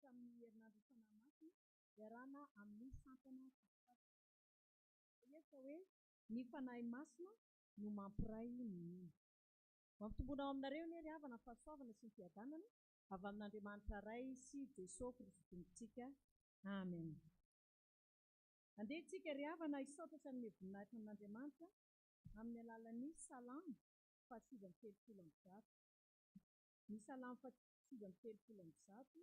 amin'ny herinandro Fanahy Masina iarahana amin'ny sampana esa hoe ny Fanahy Masina no mampiray ny mino. Mampitombona ao aminareo ny ry havana fahasoavana sy ny fiadanana avy amin'Andriamanitra Ray sy Jesosy Kristy Tompontsika. Amen. Andeha tsika ry havana hisaotra ny voninahitra amin'Andriamanitra amin'ny alalan'ny salamo fahasivy amby telopolo amby zato. Ny salamo fahasivy amby telopolo amby zato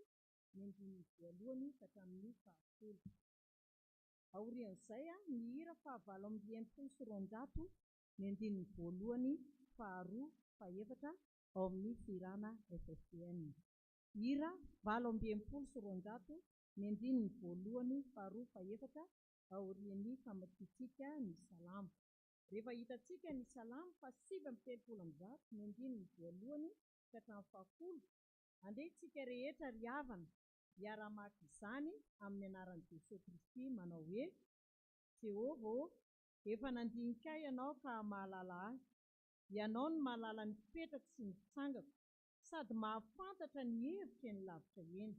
ny andininy voalohany ka hatramin'ny fahafolo. Aorian'izay ny hira fahavalo amby enimpolo sy roanjato ny andininy voalohany, faharoa, fahaefatra ao amin'ny firana FFN. Hira valo amby enimpolo sy roanjato ny andininy voalohany, faharoa, fahaefatra aorian'ny famaditsika ny salamo. Rehefa hitantsika ny salamo fahasivy amby telopolo amby zato ny andininy voalohany ka hatramin'ny fahafolo, andehantsika rehetra ry havana hiara-maka izany amin'ny anaran'i Jesosy Kristy manao hoe: Jehova, efa nandinika ahy ianao ka mahalala ahy. Ianao no mahalala ny fipetrako sy ny fitsangako, sady mahafantatra ny hevitra eny lavitra eny.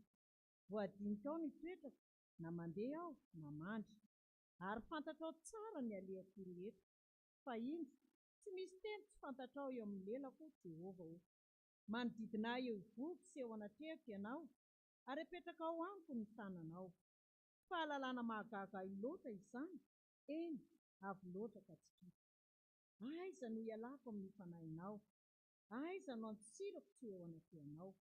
Voadinika ao ny toetrako, na mandeha aho na mandry, ary fantatrao tsara ny alehako rehetra. Fa inona? Tsy misy teny tsy fantatrao eo amin'ny lelako, Jehova. Manodidina ahy eo ivoko sy eo anatrehako ianao, ary apetraka ao amiko ny tananao. Fahalalana mahagaga ahy loatra izany, eny avo loatra ka tsy trika. Aiza no ialako amin'ny fanahinao? Aiza no antsirako tsy eo anatrehanao?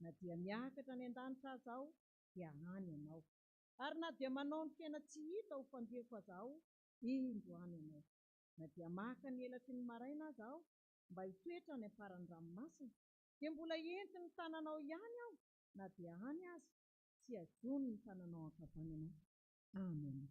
Na dia miakatra any an-danitra aza aho, dia any ianao. Ary na dia manao ny tena tsy hita ho fandriako aza aho, indro any ianao. Na dia maka ny elatry ny maraina aza aho, mba hitoetra any am-paran'ny ranomasina, dia mbola enti ny tananao ihany aho. Na dia any aza, tsy azony ny tananao ankavanana. Amen.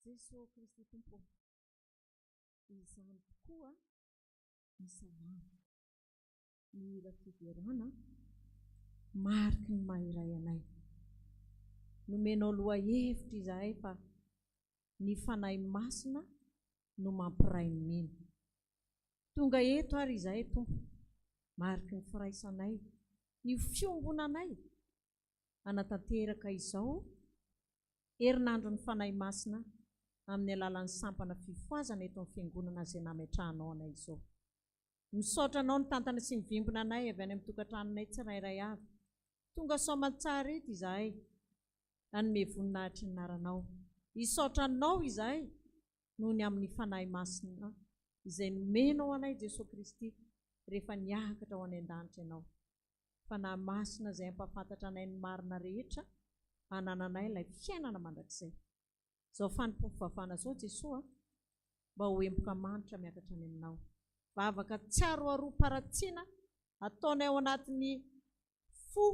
Jesosy Kristy Tompo, izany tokoa ny salamo, ny hira fiverana, mariky ny mahiray anay. Nomenao lohahevitra izahay fa ny Fanahy Masina no mampiray ny mino. Tonga eto ary izahay Tompo, mariky ny firaisanay, ny fiombonanay, anatanteraka izao herinandro ny Fanahy Masina amin'ny alalan'ny sampana fifoazana eto amin'ny fiangonana izay nametrahanao anay izao. Misaotra anao ny tantana sy ny vimbina anay avy any amin'ny tokantranonay tsirairay avy. Tonga soamantsara eto izahay, Anome voninahitra ny anaranao. Isaotranao izahay noho ny amin'ny fanahy masina izay nomenao anay Jesosy Kristy rehefa niakatra ho any an-danitra ianao. Fanahy masina izay ampahafantatra anay ny marina rehetra, hanananay ilay fiainana mandrakizay. Izao fanompoam-pivavahana izao Jesosy mba ho emboka manitra miakatra any aminao. Vavaka tsiaro aroa-paratsiana ataonay ao anatin'ny fo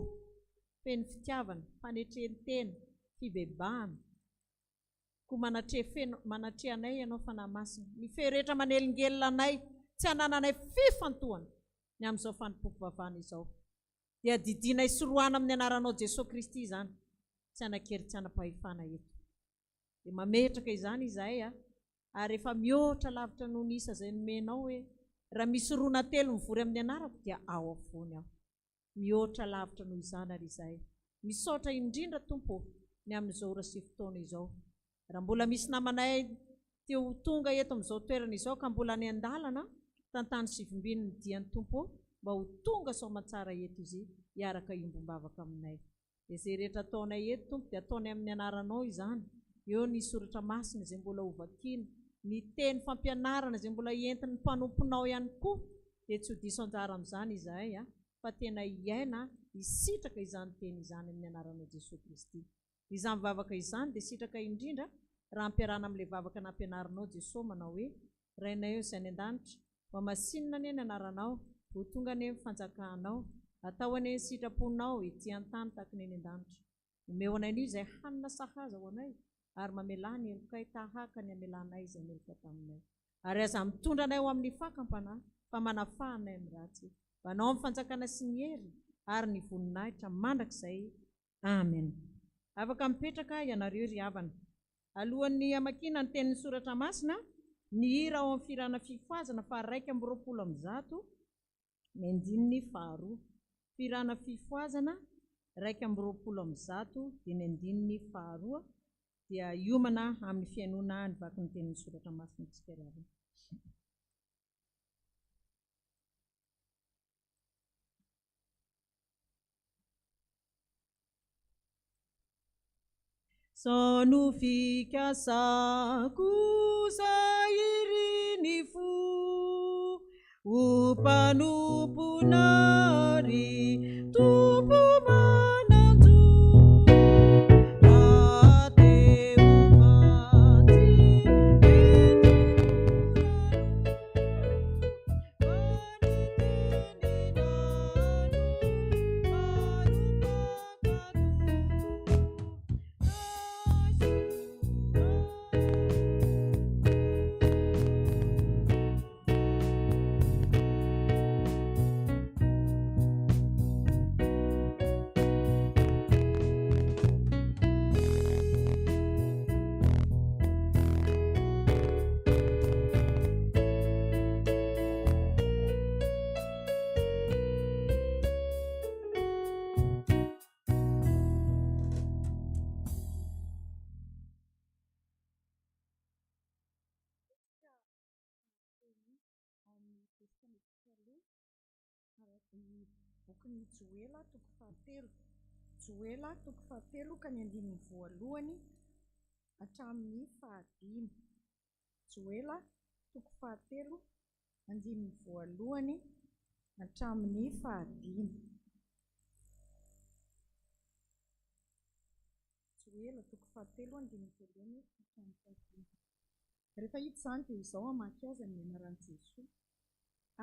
feno fitiavana, fanetrentena, fibebahana. Ko manatrehanay ianao fanahy masina. Ny feo rehetra manelingelina anay, tsy hanananay fifantohana ny amin'izao fanompoam-pivavahana izao. Dia didinay sorohana amin'ny anaranao Jesosy Kristy izany, tsy hanakery tsy hanam-pahefana eto. Dia mametraka izany izahay ary efa mihoatra lavitra noho ny isa izay nomenao hoe raha misy rona telo mivory amin'ny anarako dia ao afoany aho. Mihoatra lavitra noho izany ary izahay misaotra indrindra Tompo ny amin'izao ora sy fotoana izao. Raha mbola misy namanay teo tonga eto amin'izao toerana izao ka mbola ny an-dalana tantany sy vimbiny ny dian'ny Tompo mba ho tonga soamantsara eto izy hiaraka iombom-bavaka aminay. Dia izay rehetra ataonay eto Tompo dia ataonay amin'ny anaranao izany. Eo ny soratra masina izay mbola ho vakiana, ny teny fampianarana izay mbola entin'ny mpanomponao ihany koa, dia tsy ho diso anjara amin'izany izahay fa tena iaina hisitraka izany teny izany amin'ny anaranao Jesosy Kristy. Izany vavaka izany dia sitraka indrindra raha ampiarahana amin'ilay vavaka nampianarinao Jesosy manao hoe rainay eo izay any an-danitra, masinina anie ny anaranao, ho tonga anie ny fanjakanao, atao anie ny sitraponao ety an-tany tahaka ny any an-danitra. Omeo anay anio izay hanina sahaza ho anay, ary mamelana elokay tahaka ny amelanay izay meloka taminay. Ary aza mitondra anay ho amin'ny fakampanahy, fa manafahanay amin'ny ratsy. Manao amin'ny fanjakana sy ny hery ary ny voninahitra mandrakizay. Amen. Afaka mipetraka ianareo ry havana. Alohan'ny hamakiana ny tenin'ny soratra masina, ny hira ao amin'ny firana fifoazana fa 220 ny andininy faharoa. Firana fifoazana 220 dia ny andininy faharoa dia hiomana amin'ny fiainona ny vaky ny tenin'ny soratra masina tsika ry havana. Sano fikasako zay iriny fo ho mpanomponary Tompo mananjo ateo maty bokin'ny Joela toko 7. Joela toko 7 ka ny andininy voalohany hatramin'ny 5. Joela toko 7 andininy voalohany hatramin'ny 5. Joela toko 7 andininy voalohany hatramin'ny 5. Rehefa hita izany dia izao hamaky azy amin'ny anaran'i Jesosy.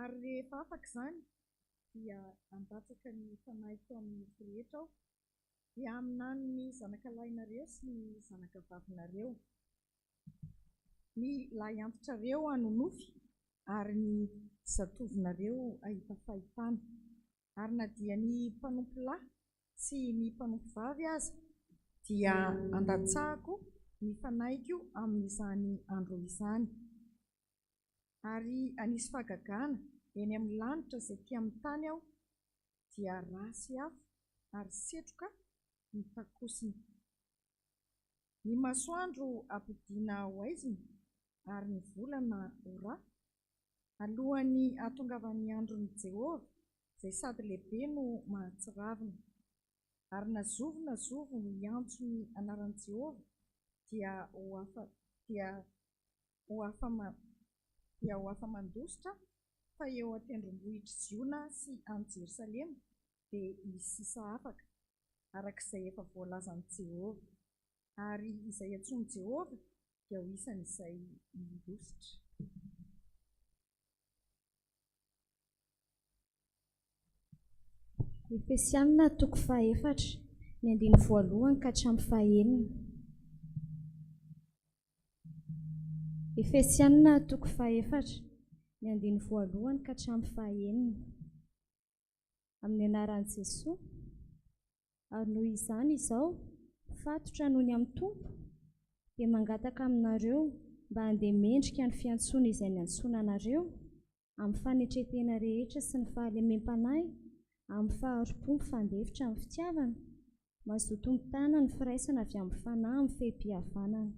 Ary rehefa afaka izany dia andatsaka ny fanahy tao amin'ny rehetra aho, dia aminany ny zanakalahinareo sy ny zanakavavinareo. Ny lahy antitrareo hanonofy ary ny zatovinareo ahita fahitana. Ary na dia ny mpanompo lahy sy ny mpanompo vavy aza dia andatsahako ny fanahiko amin'izany andro izany. Ary anisy fahagagana eny amin'ny lanitra izay ty amin'ny tany aho dia rasy afo ary setroka ny takosiny. Ny masoandro ampodiana ho aizina ary ny volana ora alohan'ny hahatongavan'ny andron'i Jehovah izay sady lehibe no mahatsiravina. Ary nazovo miantso ny anaran'i Jehovah dia ho afa mandositra fa eo an-tendrombohitra Ziona sy any Jerosalema dia hisy sisa afaka arak'izay efa voalazan'i Jehovah, ary izay antsoin'i Jehovah dia ho isan'izay mindositra. Efesianina 4:1 ny 1 ka hatramin'ny 9. Efesianina 4:1 ny 1 ka hatramin'ny 9. Amin'ny anaran'i Jesosy, ary noho izany izao fatotra noho ny amin'ny Tompo dia mangataka aminareo mba handeha mendrika ny fiantsoana izay niantsoana anareo amin'ny fanetretena rehetra sy ny fahalemem-panahy, amin'ny faharopo mifandefitra amin'ny fitiavana, mazoto mitana ny firaisana avy amin'ny fanahy amin'ny fehi-pihavanana.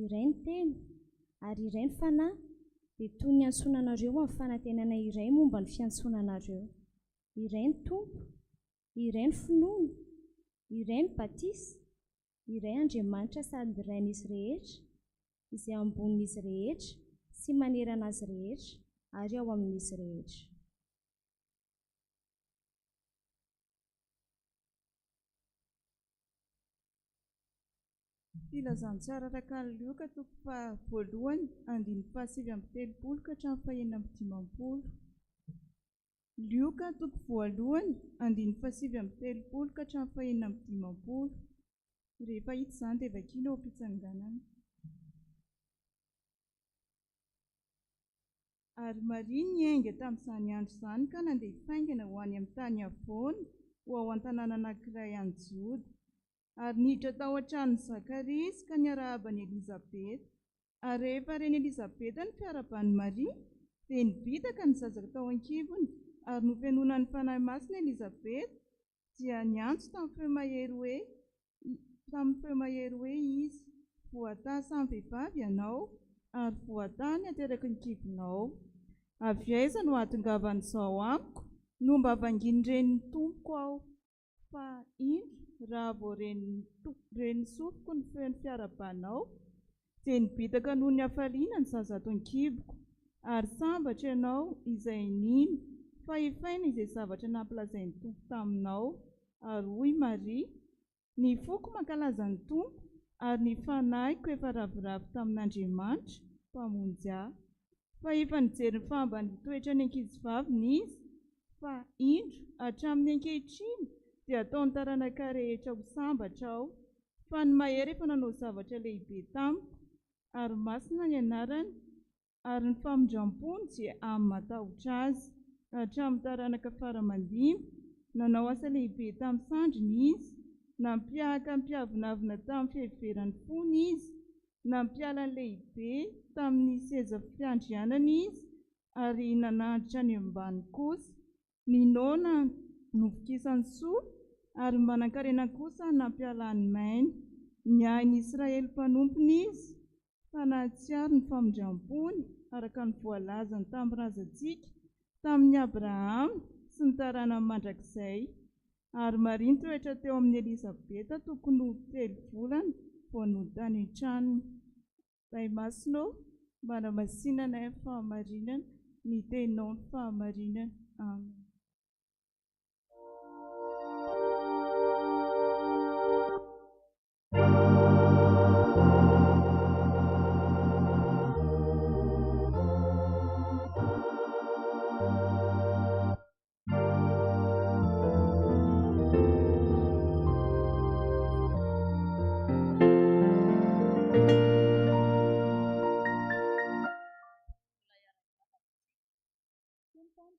Iray ny teny ary iray ny fanahy dia toy ny antsoana anareo amin'ny fanantenana iray momba ny fiantsoana anareo. Iray ny Tompo, iray ny finoana, iray ny batisa, iray Andriamanitra sady irain'izy rehetra, izay ambonin'izy rehetra sy manerana azy rehetra ary ao amin'izy rehetra. Filazantsara araka ny Lioka 1:7-7 ka hatramin'ny 9:10. Lioka 1:7-7 ka hatramin'ny 9:10. Rehefa hita izany dia vakiana ao am-pitsanganana. Ary Maria niainga tamin'izany andro izany ka nandeha hifaingana ho any amin'ny tany havoana ho ao an-tanàna anankiray any Joda. Ary niditra tao an-tranon'i Zakaria izy ka niarahaba-ny Elizabeta. Ary rehefa reny Elizabeta ny fiaraban'i Maria dia nibitaka ny zazaka tao an-kibony, ary nofenonan'ny Fanahy Masina Elizabeta dia niantso tamin'ny feo mahery hoe izy, voataha samy vehivavy ianao ary voataha ny ateraky ny kibonao. Avy aiza no ahatongavan'izao amiko no mba vangin'ireny tompoko aho, fa indro raha vao reny sofiko ny feon'ny fiarabanao dia nibitaka noho ny hafaliana ny zaza ato an-kiboko, ary sambatra ianao izay nino fa hifaina izay zavatra nampilazain'ny Tompo taminao. Ary hoy Maria, ny foko mankalaza ny Tompo, ary ny fanahiko efa ravoravo tamin'Andriamanitra mpamonjy ahy. Fa efa nijery ny fahambany toetra ny ankizivaviny izy, fa indro hatramin'ny ankehitriny dia ataony taranaka rehetra ho sambatra aho, fa ny mahery efa nanao zavatra lehibe tamiko, ary masina ny anarany, ary ny famindram-pony dia amin'ny matahotra azy. Hatramin'ny taranaka faramandimby nanao asa lehibe tamin'ny sandriny izy, nampiahaka ny mpiavonavina tamin'ny fiheveran'ny fony izy, nampiala ny lehibe tamin'ny seza fiandrianana izy, ary nanandritra ny ambany kosa. Ninona novokisany soa, ary manan-karena kosa nampiala ny mainy. Niain'ny Israely mpanompony izy, fa nahatsiaro ny famindram-pony araka ny voalazany tamin'ny razantsika tamin'ny Abrahama sy ny taranany mandrakizay. Ary Maria nitoetra teo amin'ny Elizabeta tokony ho 3 volana vao nodany an-tranony. Ray Masonao, manamasinana ny fahamarinana, ny teninao ny fahamarinana. Amen.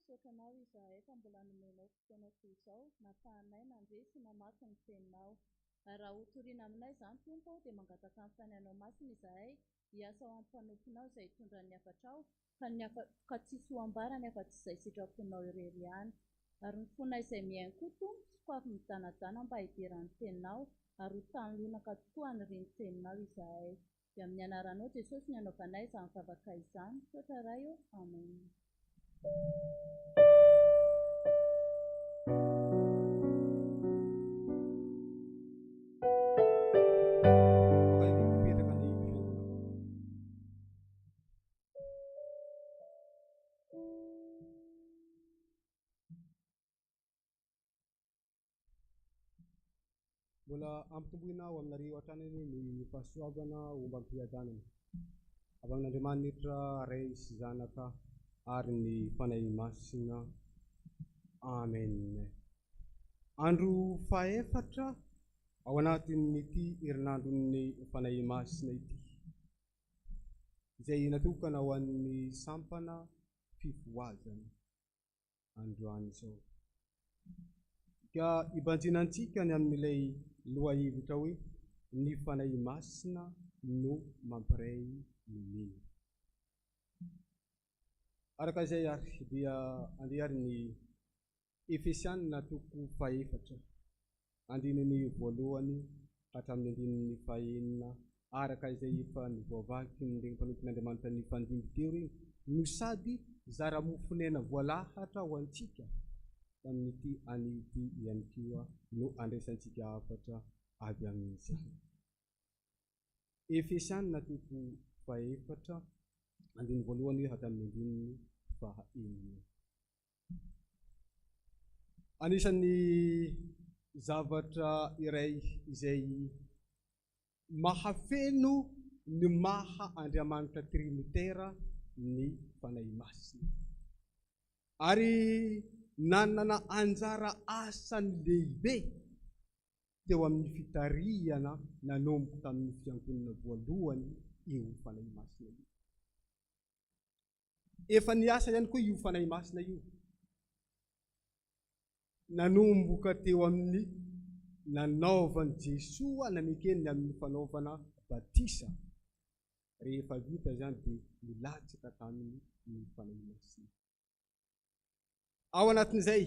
Misaotranao izahay fa mbola nomenao fotoana toy izao, nafahanay nandresy namaky ny teninao. Ary raha hotoriana aminay izany Tompo dia mangataka amin'ny fanianao masina izahay hiasa ao amin'ny fanompinao izay hitondra ny hafatrao, ka tsisy ho ambarany afa-tsy izay sitraponao irery ihany. Ary ny fonay izay mihaino koa Tompo, sokafa midanadana mba hideran'ny teninao, ary ho tanilonaka tokoa haniriany teninao izahay. Dia amin'ny anaranao Jesosy ny anaovanay izany vavaka izany, sotra ray eo. Amen. mbola ampitomboina ao aminareo hatranany ny fahasoavana omba ampiadanana avy amin'Andriamanitra Ray sy Zanaka ary ny Fanahy Masina. Amen. Andro fahaefatra ao anatin'ity herinandron'ny Fanahy Masina ity, izay natokana ho an'ny sampana fifoazana androany izao. Ka ibanjinantsika ny amin'ilay lohahevitra hoe ny Fanahy Masina no mampiray ny mino. Araka izay ary dia andehary ny Efesianina toko fahaefatra, andininy voalohany hatramin'ny andininy fahaenina, araka izay efa nivoavaky ny mpanompon'Andriamanitra ny fandimby teo reny, no sady zara-mofonena voalahatra ho antsika amin'ity an'ity ihany koa no andraisantsika hafatra avy amin'izany. Efesianina toko fahaefatra, andininy voalohany hatramin'ny andininy fahaenina. Anisan'ny zavatra iray izay mahafeno ny maha Andriamanitra Trinitaire ny Fanahy Masina, ary nanana anjara asany lehibe teo amin'ny fitarihana nanomboka tamin'ny fiangonana voalohany io Fanahy Masina io. Efa niasa ihany koa io Fanahy Masina io, nanomboka teo amin'ny nanaovany Jesoa nanekeny amin'ny fanaovana batisa. Rehefa vita zany dia nilatsaka taminy ny Fanahy Masina. Ao anatin'izay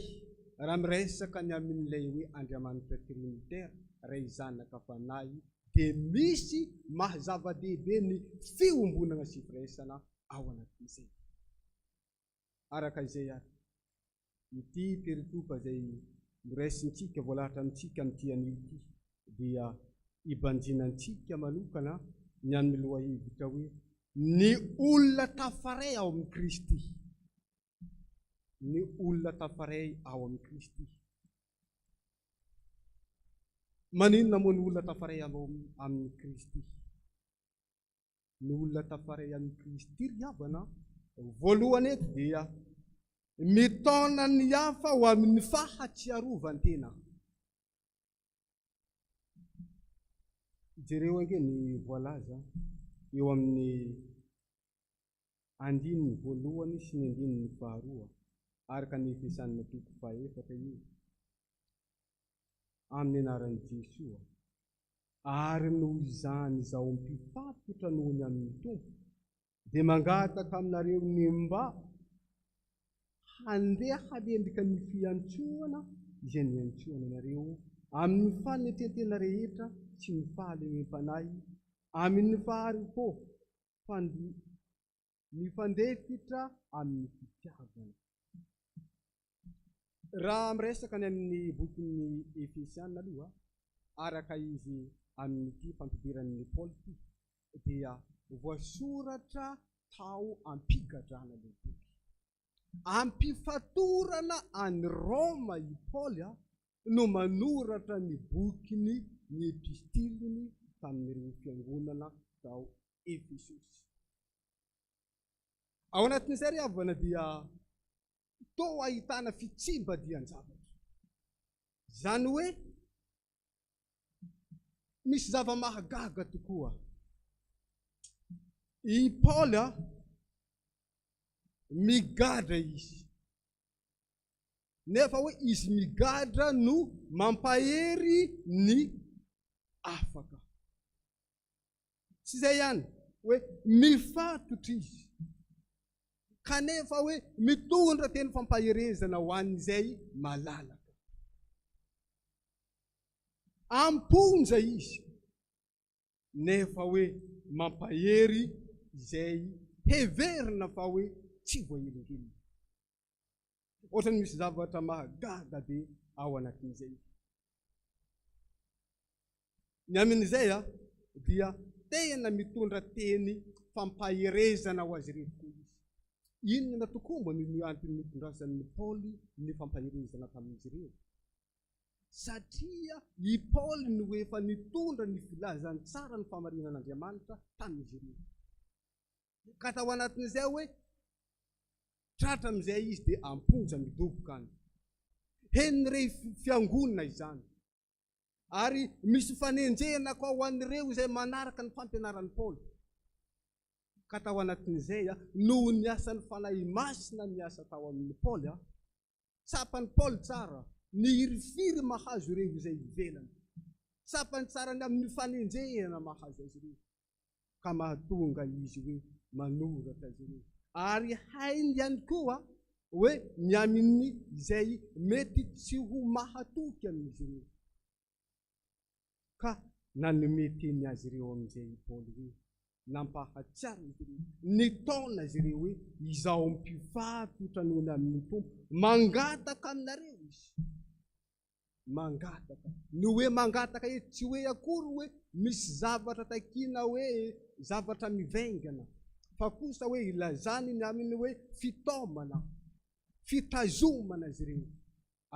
raha miresaka ny amin'ilay hoe Andriamanitra Trinitaire, Ray Zanaka Fanahy, dia misy mahazava-dehibe ny fiombonana sy firaisana ao anatin'izay. Araka izay ary ity peritopa izay noraisintsika voalahatra amintsika amin'ity anio ity dia ibanjinantsika manokana ny amin'ny lohahevitra hoe ny olona tafaray ao amin'ny Kristy. Ny olona tafaray ao amin'ny Kristy. Maninona moa ny olona tafaray amin'ny Kristy? Ny olona tafaray amin'ny Kristy riavana, voalohany eto dia mitona ny hafa ho amin'ny fahatsiarovan-tena. Jereo ange ny voalaza eo amin'ny andininy voalohany sy ny andininy faharoa, araka ny Efesianina toko fahaefatra io, amin'ny anaran'i Jesoa, ary noho izany izao mpifatotra nohony amin'ny Tompo, dia mangataka aminareo ny mba handeha halendrika ny fiantsoana izay niantsoana anareo amin'ny fanetetena rehetra sy ny fahalemem-panahy, amin'ny faharipo ny fandefitra amin'ny fitiavana. Raha miresaka ny amin'ny bokin'ny Efesianina aloha, araka izy amin'ity fampidiran'ny Paoly ity, dia voasoratra tao ampigadrana ilay boky. Ampifatorana any Roma i Paoly no manoratra ny bokiny, ny epistiliny tamin'ireo fiangonana tao Efesosy. Ao anatin'izay ry havana dia toa ahitana fitsimbadian-javatra. Zany hoe misy zava-mahagaga tokoa. I Paoly migadra izy, nefa hoe izy migadra no mampahery ny afaka. Tsy izay ihany hoe mifatotra izy, kanefa hoe mitondra teny fampaherezana ho an'izay malalaka. Amponja izy, nefa hoe mampahery izay heverina fa hoe tsy voahelingelina. Ohatrany misy zavatra mahagaga be ao anatin'izay. Ny amin'izay dia tena mitondra teny fampaherezana ho azy reto koa izy. Inona tokoa mba ny antony nitondrasan'ny Paoly ny fampaherezana tamin'izy ireo? satria i Paoly no efa nitondra ny filazany tsara ny famarinan'Andriamanitra tamin'izy ireo. Ka tao anatin'izay hoe tratra amin'izay izy dia amponja midoboka any. Heniny rey fiangonana izany. Ary misy fanenjehana koa ho an'ireo izay manaraka ny fampianaran'ny Paoly. Ka tao anatin'izay noho ny asan'ny Fanahy Masina ny asa tao amin'ny Paoly, tsapany Paoly tsara, ny hirifiry mahazo ireo izay ivelany. Tsapany tsara ny amin'ny fanenjehana mahazo azy ireo. Ka mahatonga izy hoe manoratra azy ireo. Ary hainy ihany koa hoe ny amin'ny izay mety tsy ho mahatoky amin'izy ireo. Ka nanome teny azy ireo amin'izay Paoly hoe nampahatsiaro izy ireo, nitaona azy ireo hoe izao mpifato nohony amin'ny tompo, mangataka aminareo izy. Mangataka. Ny hoe mangataka eto tsy hoe akory hoe misy zavatra takiana hoe zavatra mivaingana, fa kosa hoe ilazany ny aminy hoe fitaomana, fitazomana azy ireo.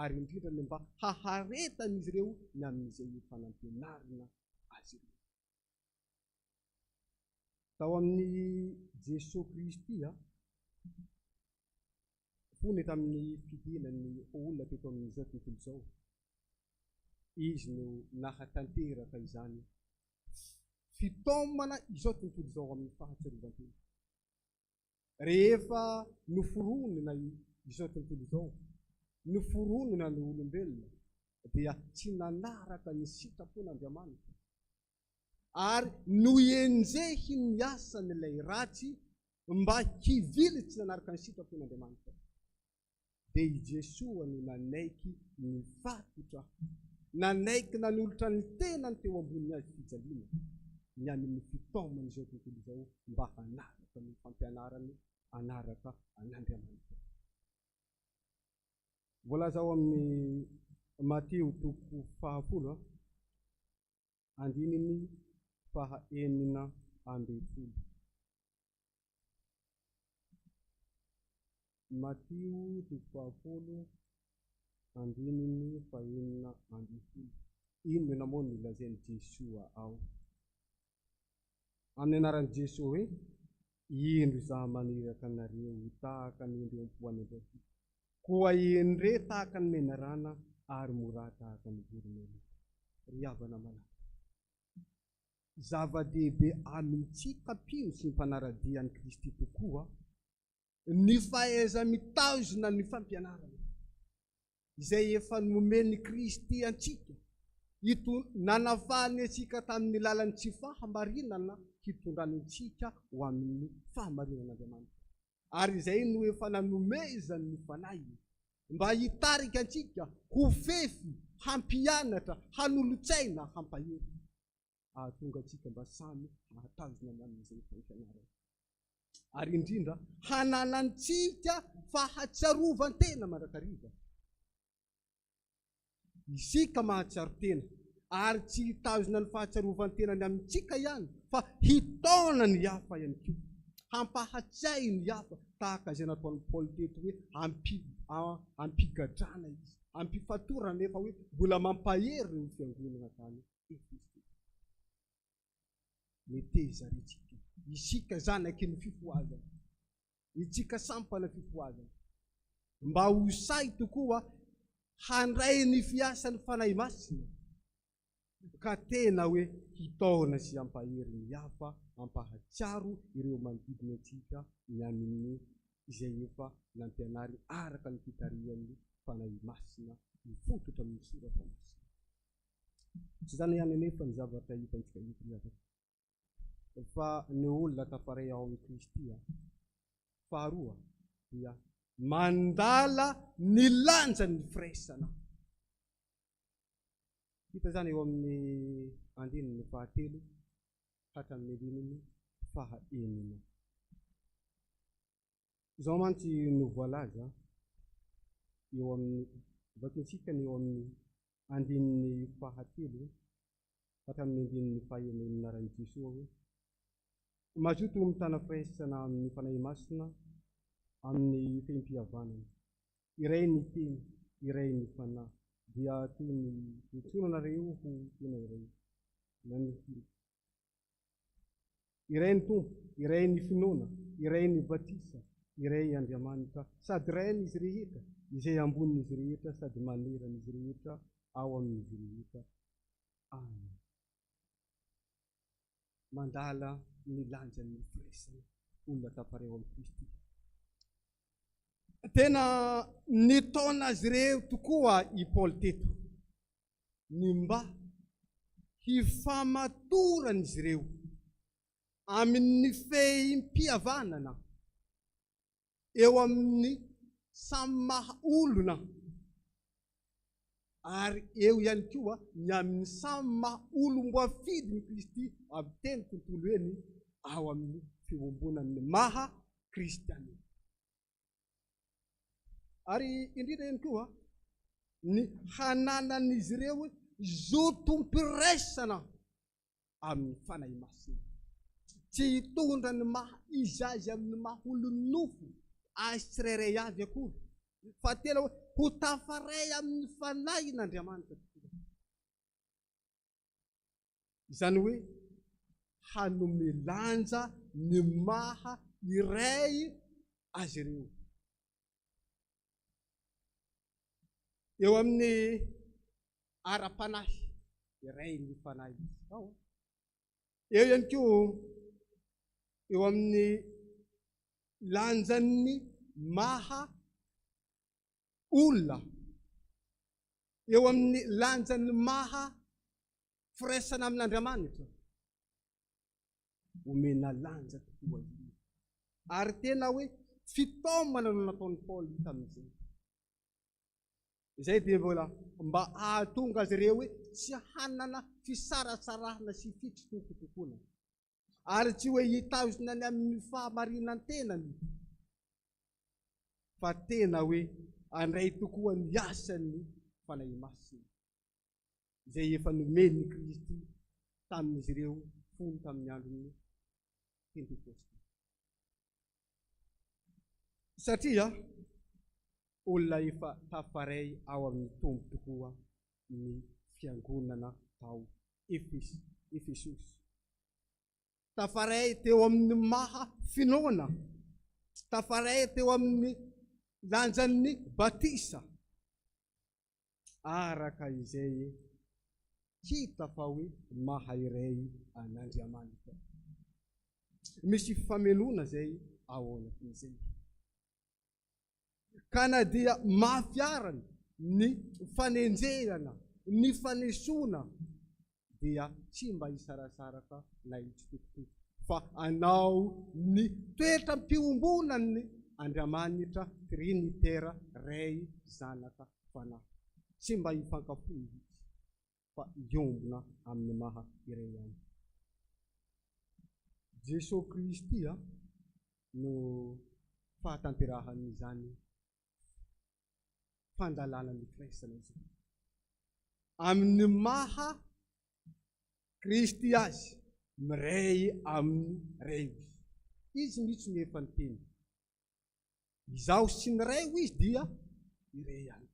Ary indrindra ny mba haharetana izy ireo ny amin'izay fanampianarana azy ireo. Tao amin'ny Jesosy Kristy fony tamin'ny fidilan'ny olona teto amin'izao tontolo izao. Izy no nahatanteraka izany fitaomana izao tontolo izao amin'ny fahatsiarovan-tena. Rehefa noforonina izao tontolo izao, noforonina ny olombelona, dia tsy nanaraka ny sitrapon'Andriamanitra. Ary no enjehy ny asan'ilay ratsy mba hivilitsy nanaraka ny sitrapon'Andriamanitra. Dia i Jesosy no nanaiky ny fatotra, nanaiky nanolotra ny tenany teo ambony azy fijaliana, ny amin'ny fitaomana izao tontolo izao mba hanaraka ny fampianarany, anaraka an'Andriamanitra. Voalaza ao amin'ny Mateo 10:10, andininy 4:12. Mateo 10:10, andininy 4:12. Ino moa no lazain'i Jesosy ao? Amin'ny anaran'i Jesosy hoe, indro izaho maneraka anareo tahaka ny endreo ampoany andreo, koa endre tahaka ny menarana ary mora tahaka ny voromena. Ry havana malaka. Zava-dehibe amintsika mpino sy ny mpanaradian'i Kristy tokoa ny fahaiza mitazona ny fampianarana izay efa nomeny Kristy antsika, nanafahany antsika tamin'ny lalany tsy fahamarinana hitondrany antsika ho amin'ny fahamarinan'Andriamanitra. Ary izay no efa nanomezany ny fanahy mba hitarika antsika ho fefy, hampianatra, hanolotsaina, hampahery. Ahatonga antsika mba samy mahatazona amin'izay fampianarana. Ary indrindra hananantsika fahatsiarovan-tena mandrakariva. Isika mahatsiaro tena, ary tsy hitazona ny fahatsiarovan-tena ny amintsika ihany, fa hitaona ny hafa ihany koa, hampahatsiahy ny hafa, tahaka izay nataon'ny Paoly teto hoe ampigadrana izy, ampifatorana nefa hoe mbola mampahery ny fiangonana tany Efesy. Meteza ritsika, isika zanaky ny fifoazana, isika sampana fifoazana, mba ho say tokoa handray ny fiasan'ny Fanahy Masina, ka tena hoe hitaona sy hampahery ny hafa, hampahatsiaro ireo manodidina antsika ny amin'ny izay efa nampianary araka ny fitarian'ny Fanahy Masina mifototra amin'ny soratra masina. Tsy zany ihany anefa ny zavatra hitantsika eto, fa ny olona tafaray ao amin'ny Kristy faharoa dia mandala ny lanjan'ny firaisana. Hita zany eo amin'ny andininy 3 hatramin'ny andininy 4. Izao mantsy no voalaza eo amin'ny vakintsika ny eo amin'ny andininy 3 hatramin'ny andininy 4 minaran'i Jesosy hoe mazoto mitana firaisana amin'ny Fanahy Masina amin'ny fehim-pihavanana. Iray ny teny, iray ny fanahy, dia toy ny tsonanareo ho tena iray iray ny tompo, iray ny finoana, iray ny batisa, iray Andriamanitra, sady rain'izy rehetra izay ambonin'izy rehetra sady maneran'izy rehetra ao amin'izy rehetra. Amen. Mandala ny lanjan'ny firesana olona tapareo amin'ny Kristy. Tena nitaona azy ireo tokoa i Paoly teto ny mba hifamatoran'izy ireo amin'ny fehim-pihavanana eo amin'ny samy maha olona ary eo ihany koa ny amin'ny samy maha olom-boafidin'i Kristy amin'ny teny tontolo eny ao amin'ny fiombonan'ny maha kristianina. Ary indrindra ihany koa ny hananan'izy ireo zotom-piraisana amin'ny fanahy masina. Tsy hitondra ny maha izy azy amin'ny maha olon-nofo azy tsirairay avy akory, fa tena ho tafaray amin'ny fanahin'Andriamanitra. Izany hoe hanome lanja ny maha iray azy ireo. Eo amin'ny ara-panahy iray ny fanahy ao. Eo ihany koa eo amin'ny lanjan'ny maha olona, eo amin'ny lanjan'ny maha firaisana amin'Andriamanitra, omena lanja tokoa izy. Ary tena hoe fitaomana no nataon'ny Paoly tamin'izay. Izay dia mbola mba ahatonga azy ireo hoe tsy hanana fisaratsarahana sy fitsintotokoana, ary tsy hoe hitazona ny amin'ny fahamarinantenany, fa tena hoe andray tokoa ny asan'ny fanahy masina izay efa nomeny Kristy tamin'izy ireo fony tamin'ny andron'ny Pentekosty. Satria olona efa tafaray ao amin'ny tombo tokoa ny fiangonana tao Efesosy. Tafaray teo amin'ny maha finoana, tafaray teo amin'ny lanjan'ny batisa, araka izay hita fa hoe maha iray an'Andriamanitra. Misy famelona zay ao anatin'izay. Kana dia mahafiarana ny fanenjehana, ny fanesona dia tsy mba hisarasaraka na hitsitokotoko, fa anao ny toetram-piombonan'ny Andriamanitra trinitaire ray zanaka fanahy. Tsy mba hifankafohy izy, fa iombona amin'ny maha iray ihany. Jesosy Kristy no fahatanterahany fandalana ny firaisana izay. Amin'ny maha Kristy azy miray amin'ny ray izy mihitsy ny efa niteny. Izaho sy ny ray ho izy dia iray ihany.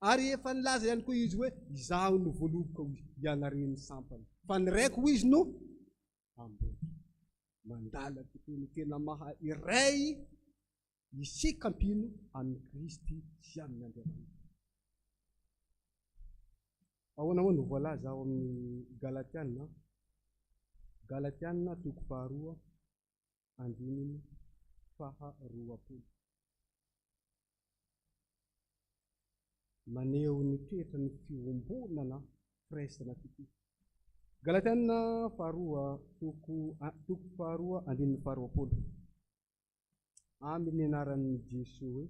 Ary efa nilaza ihany koa izy hoe izaho no voaloboka ho izy ianareny sampany, fa ny raiko ho izy no ambony. Mandala tokoa ny tena maha iray isika mpino amin'ny Kristy sy amin'ny Andriamanitra. Ahoana moa no voalaza ao amin'ny Galatiana toko faharoa andininy faharoapolo. Maneho ny toetra ny fiombonana firaisana tokoa. Galatiana faharoa toko faharoa andininy faharoapolo. Amin'ny anaran'i Jesosy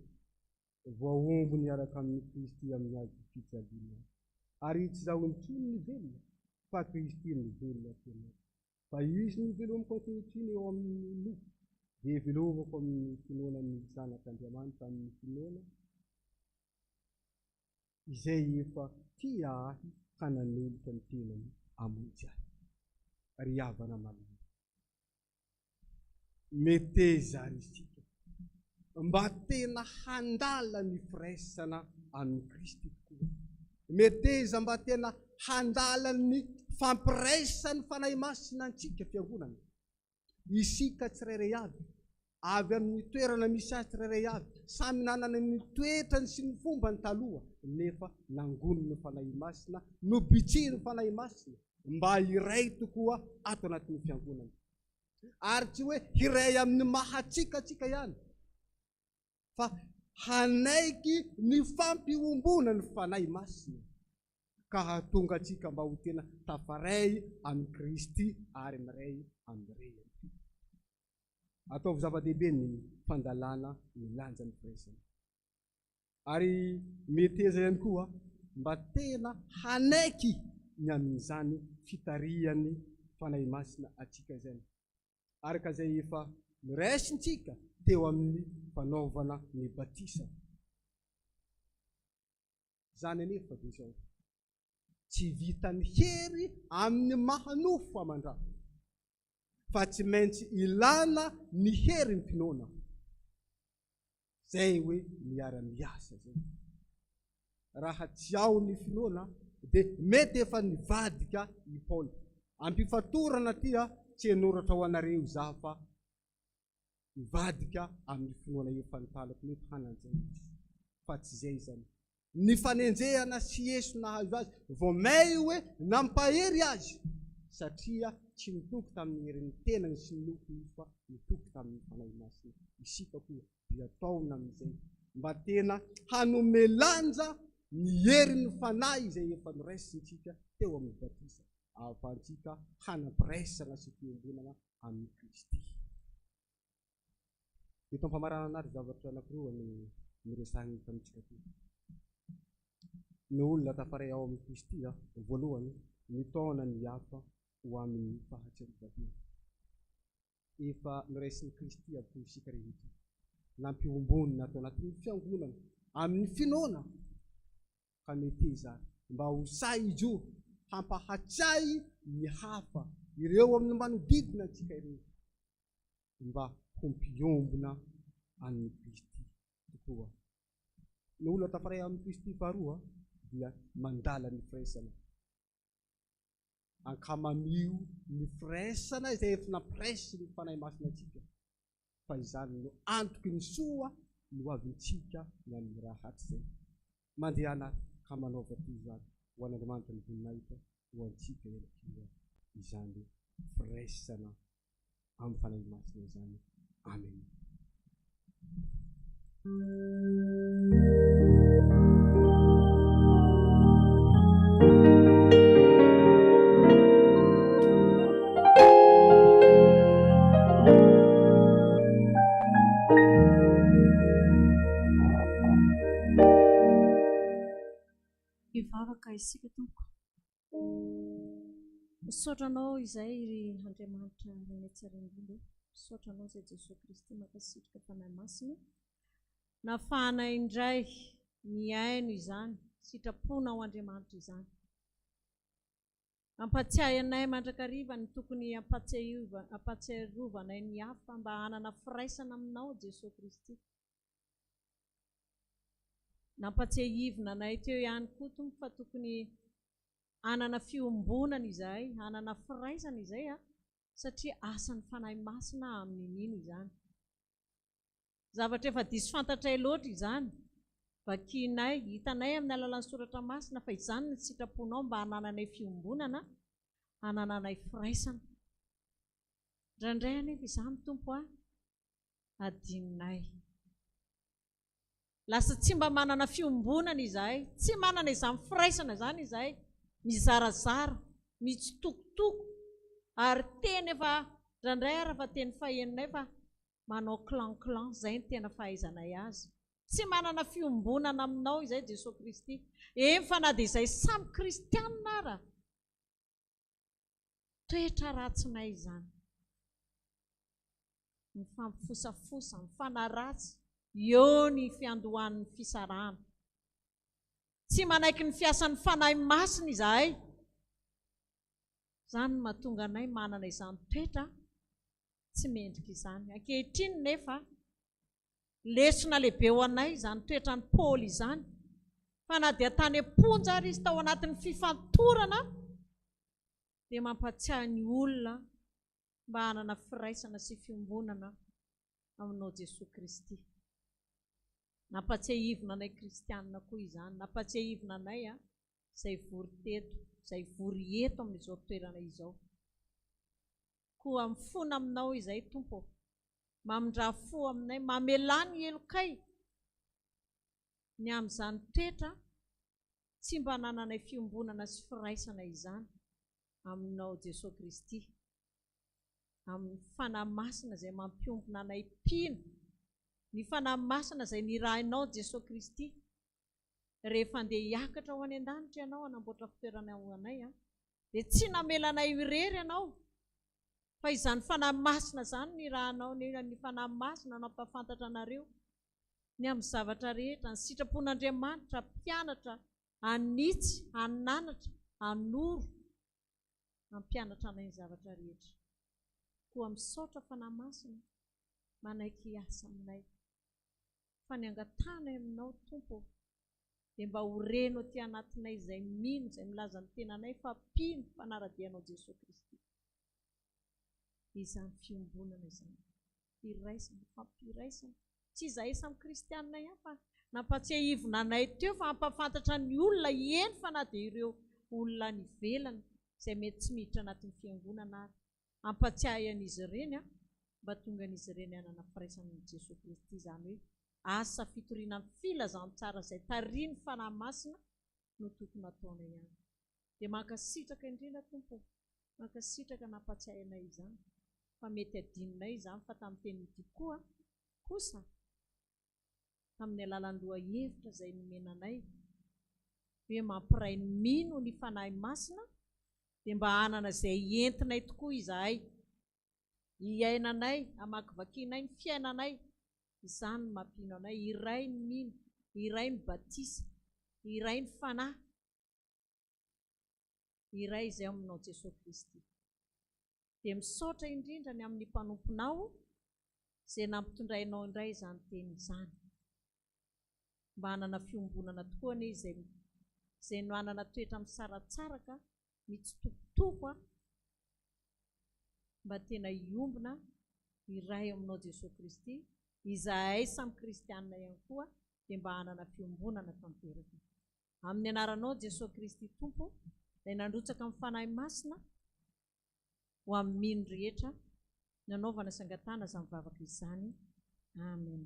voaombo niaraka amin'ny Kristy amin'ny azy fijaliana. Ary tsy zaho intsony ny velona, fa Kristy ny velona tena. Fa izy ny velomako ankehitriny eo amin'ny loha, dia velomako amin'ny finoanan'ny zanak'Andriamanitra amin'ny finoana izay efa tia ahy ka nanolotra ny tenany amonjy ahy. Ry havana malina. Meteza isika mba tena handala ny firaisana amin'ny Kristy tokoa. Meteza mba tena handalany fampiraisany Fanahy Masina antsika fiangonana. Isika tsirairay avy amin'ny toerana misy azy tsirairay avy, samy nanana ny toetrany sy ny fombany taloha, nefa nangonony Fanahy Masina, nobitsiny Fanahy Masina mba iray tokoa ato anatin'ny fiangonana. Ary tsy hoe hiray amin'ny mahatsika ihany, fa hanaiky ny fampiombona ny Fanahy Masina, ka hahatonga atsika mba ho tena tafaray amin'ny Kristy ary miray amin'ny rey. Ataovy zava-dehibe ny fandalana ny lanjan'ny firaisana. Ary meteza ihany koa mba tena hanaiky ny amin'izany fitariany Fanahy Masina atsika izany. Ary ka zay efa miraisintsika teo amin'ny fanaovana ny batisa. Zany anefa dia zao, tsy vitany hery amin'ny mahanofo aman-drano, fa tsy maintsy ilana ny hery ny finoana. Zay hoe miara-miasa zay. Raha tsy ao ny finoana dia mety efa nivadika i Paoly. Ampifatorana tia tsy hanoratra ho anareo za fa nivadika amin'ny finoana efa nitalako, mety hananjay. Fa tsy zay zany. Ny fanenjehana sy Yesu nahazo azy, vao may hoe nampahery azy, satria tsy nitoky tamin'ny herin'ny tenany sy ny nofony, fa nitoky tamin'ny Fanahy Masina. Isika koa dia ataona amin'izay mba tena hanome lanja ny herin'ny fanahy izay efa noraisintsika teo amin'ny batisa, ahafahantsika hanampiraisana sy fiombonana amin'ny Kristy. Eto ampamarana anazy zavatra anankiroa ny resahiny tamintsika ty. Ny olona tafaray ao amin'ny Kristy, voalohany nitaona ny hafa ho amin'ny fahatsiarovana. Efa noraisin'ny Kristy avy isika rehetra, nampiombonina atao anatin'ny fiangonana amin'ny finoana, ka meteza mba ho saijo hampahatsay ny hafa ireo amin'ny manodidina antsika ireo, mba hompiombona amin'ny Kristy tokoa. Ny olona tafaray amin'ny Kristy faharoa dia mandala ny firaisana, ankamamio ny firaisana izay efa nampiraisy ny Fanahy Masina antsika, fa izany no antoky ny soa no avintsika ny amin'ny raha tsy zay. Mandehana ka manaova toy izany ho an'Andriamanitra ny voninahitra ho antsika erakira izany firaisana amin'ny Fanahy Masina izany. Amen. Ivavaka isika tompoko. Misaotranao izay Andriamanitra ny tsara indrindra. Misaotranao izay Jesosy Kristy mankasitrika Fanahy Masina. Nafahanay indray ny aino izany, sitrapona ao Andriamanitra izany. Ampatsiahy anay mandrakariva ny tokony ampatsiarovanay ny hafa mba hanana firaisana aminao Jesosy Kristy. Nampatsiahivina anay teo ihany koa Tompo fa tokony hanana fiombonana izay, hanana firaisana izay satria asan'ny Fanahy Masina amin'inino izany. Zavatra efa diso fantatray loatra izany, vakianay, hitanay amin'ny alalan'ny soratra masina fa izany ny sitraponao mba hanananay fiombonana, hanananay firaisana. Indraindray anefa izany Tompo adinonay. Lasa tsy mba manana fiombonana izahay, tsy manana izany firaisana izany izahay, mizarazara, mitsitokotoko, ary teny efa indraindray ara fa teny faheninay fa manao clan-clan, izay ny tena fahaizanay azy. Tsy manana fiombonana aminao izay Jesosy Kristy. Fa na dia izay samy kristianina ara, toetra ratsinay izany. Mifampifosafosa, mifanaratsy, eo ny fiandohan'ny fisarahana. Tsy manaiky ny fiasan'ny Fanahy Masina izahay. Izany mahatonga anay manana izany toetra tsy mendrika izany. Ankehitriny nefa lesona lehibe ho anay izany toetra ny Paoly izany, fa na dia tany am-ponja ary izy tao anatin'ny fifantorana dia mampatsiahy ny olona mba hanana firaisana sy fiombonana aminao Jesosy Kristy. Nampatsiahivina anay kristianina koa izany, nampatsiahivina anay izay vory teto, izay vory eto amin'izao toerana izao. Koa mifona aminao izay Tompo, mamindra fo aminay, mamelany elokay ny amin'izany toetra tsy mba nananay fiombonana sy firaisana izany aminao Jesosy Kristy, amin'ny fanahy masina izay mampiombona anay pino, ny fanahy masina izay nirahinao Jesosy Kristy rehefa andeha hiakatra ho any an-danitra ianao hanamboatra fitoerana ho anay dia tsy namela anay irery ianao, fa izany fanahy masina izany nirahinao, ny fanahy masina nampahafantatra anareo ny amin'ny zavatra rehetra, ny sitrapon'Andriamanitra, mpianatra, anitsy, ananatra, anoro, mampianatra anay ny zavatra rehetra. Koa misaotra fanahy masina manaiky asa aminay, fa ny angatanay aminao Tompo dia mba horeno aty anatinay izay mino, izay milaza ny tenanay fa pino fanaradianao Jesosy Kristy. Izany fiombonana izany, firaisana, fampiraisana, tsy izahay samy kristianina ihany fa nampatsiahivina anay teo fa hampafantatra ny olona eny fa na dia ireo olona ny ivelany izay mety tsy miditra anatin'ny fiangonana ary hampatsiahy an'izy ireny mba tonga an'izy ireny hanana firaisana ny Jesosy Kristy, izany hoe asa fitoriana ny filazantsara izay tariany fanahy masina no tokony ataona ihany. Dia mankasitraka indrindra Tompo, mankasitraka nampatsiahy anay izany, fa mety adininay izany fa tamin'ny tenyity kosa amin'ny alalan'ny lohahevitra izay nomenanay hoe mampiray ny mino ny fanahy masina dia mba hanana izay entinay tokoa izahay hiainanay, hamakivakianay ny fiainanay, izany no mampino anay, iray ny mino, iray ny batisa, iray ny fanahy, iray izay aminao Jesosy Kristy. Dia misaotra indrindra ny amin'ny mpanomponao izay nampitondrainao indray izany teny izany, mba hanana fiombonana tokoa ny izay no hanana toetra misaratsaraka, mitsitokotoko mba tena hiombona iray aminao Jesosy Kristy, izahay samy kristianina ihany koa dia mba hanana fiombonana tanteraka. Amin'ny anaranao Jesosy Kristy Tompo, ilay nandrotsaka amin'ny fanahy masina ho amin'ny mino rehetra, nanaovana sangatana izany mivavaka izany. Amen.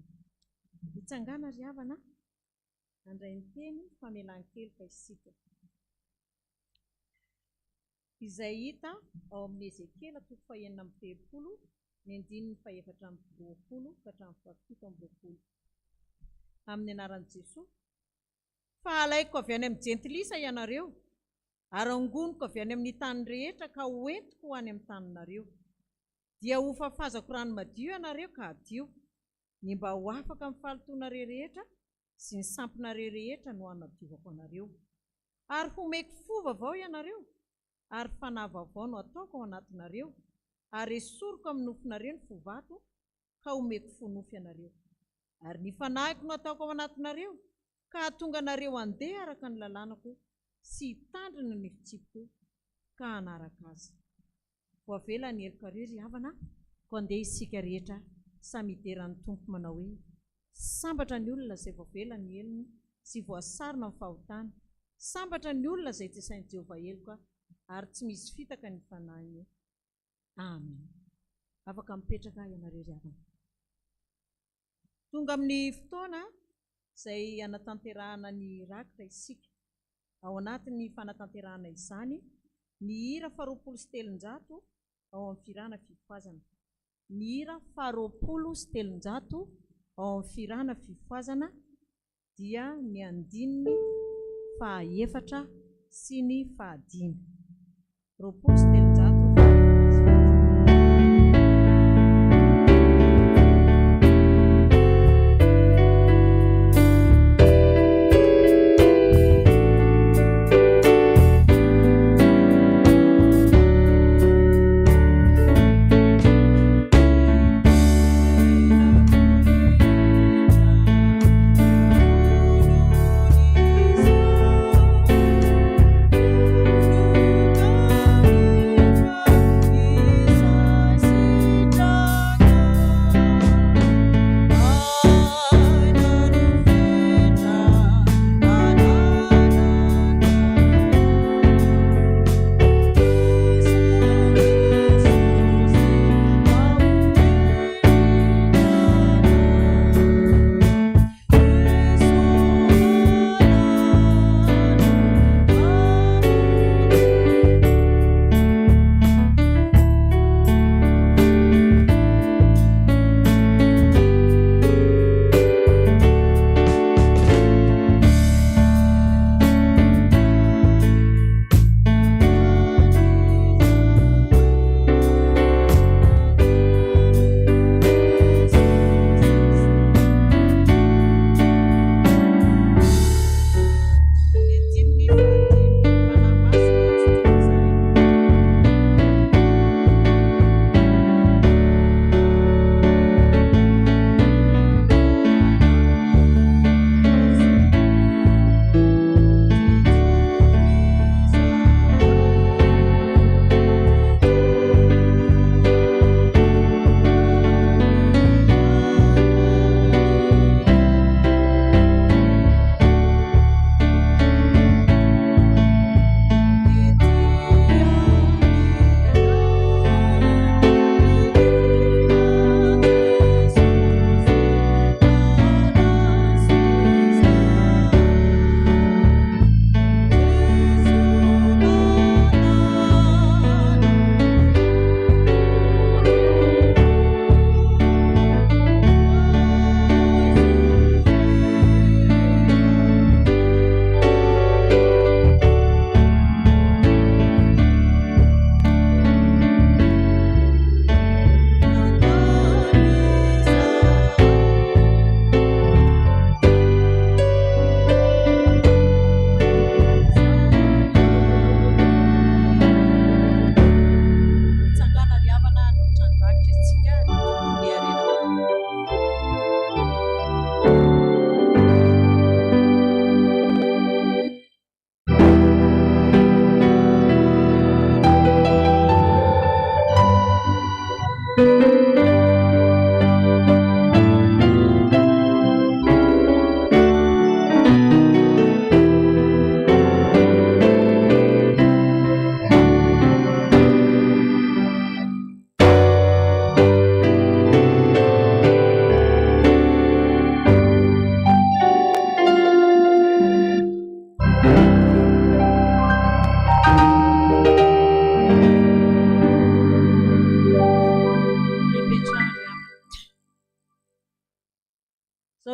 Hitsangana ry havana, handray ny teny famelan-keloka isika izay hita ao amin'ny Ezekela 3:30, ny 4:20 ka hatramin'ny 7:20. Amin'ny anaran'i Jesosy. Fa alaiko avy any amin'ny jentilisa ianareo, ary angoniko avy any amin'ny tany rehetra ka hoentiko ho any amin'ny taninareo. Dia ho fafazako rano madio ianareo ka adio, ny mba ho afaka amin'ny fahalotonareo rehetra sy ny sampinareo rehetra no hanadiovako anareo. Ary homeko fo vaovao ianareo, ary fanahy vaovao no ataoko ao anatinareo, ary esoriko amin'ny nofinareo ny fovato ka homeko fo nofy ianareo. Ary ny fanahiko no ataoko ao anatinareo ka hahatonga anareo handeha araka ny lalànako sy hitandrina ny fitsipiko ka hanaraka azy. Voavela ny helokareo ry havana, ko andeha isika rehetra samy hideran'ny Tompo manao hoe sambatra ny olona izay voavela ny helony sy voasarona amin'ny fahotana, sambatra ny olona izay tsy sain'i Jehovah heloka ary tsy misy fitaka ny fanahiny. Amen. Afaka mipetraka ianareo ry havana. Tonga amin'ny fotoana izay hanatanterahana ny rakitra isika. Ao anatin'ny fanatanterahana izany, ny hira 200 ao amin'ny firana fifoazana. Ny hira 200 ao amin'ny firana fifoazana dia ny andininy 4 sy ny 5. 200. Amen.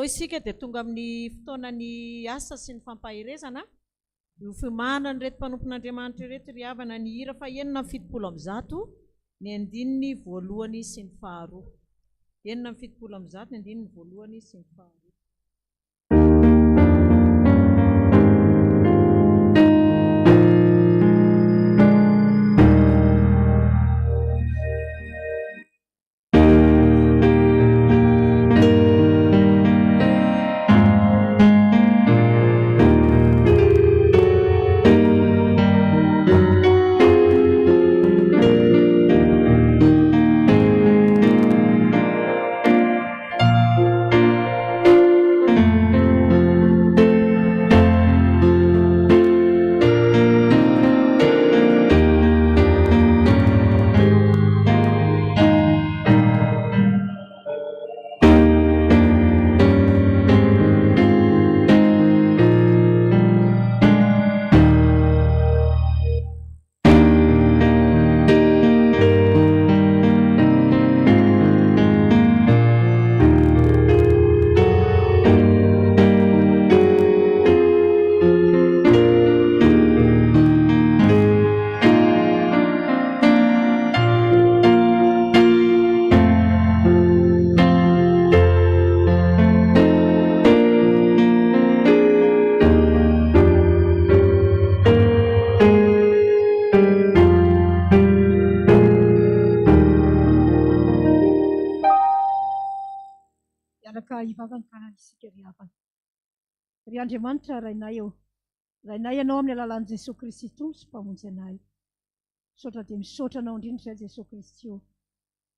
isika dia tonga amin'ny fotoanany asa sy ny fampahirezana. Io fiomahana ny reto mpanompon'Andriamanitra ireto ry havana ny hira fa 970, ny andininy voalohany sy ny faharoa. 970, ny andininy voalohany sy ny faharoa. Ry Andriamanitra rainay eo, rainay ianao amin'ny alalan'i Jesosy Kristy Tompo sy mpamonjy anay. Misaotra dia misaotra anao indrindra izay Jesosy Kristy eo,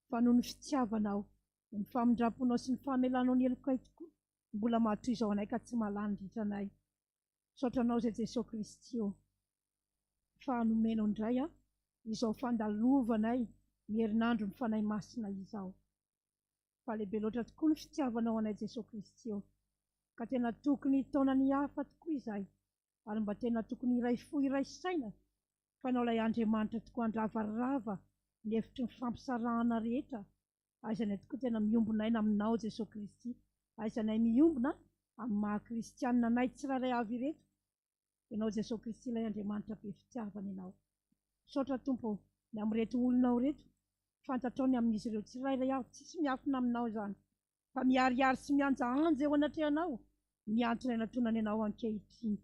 fa noho ny fitiavanao, ny famindraponao sy ny famelanao ny heloka tokoa, mbola mahatoy izao anay ka tsy mahalany ritra anay. Misaotra anao izay Jesosy Kristy eo, fa nomenao indray izao fandalovanay ny herinandro ny Fanahy Masina izao. Fa lehibe loatra tokoa ny fitiavanao anay Jesosy Kristy eo, ka tena tokony taona ny hafa tokoa izay, ary mba tena tokony iray fo iray saina, fa ianao ilay Andriamanitra tokoa andravarava ny hevitry ny fampisarahana rehetra, aizanay tokoa tena miombonaina aminao Jesosy Kristy, aizanay miombona amin'ny maha-kristianina anay tsirairay avy ireto. Ianao Jesosy Kristy ilay Andriamanitra be fitiavana ianao. Misaotra Tompo ny amin'ireto olonao reto, fantatrao ny amin'izy ireo tsirairay avy tsisy miafina aminao izany, fa miharihary sy mianjaanja eo anatrehanao, miantona anatonany ianao ankehitriny.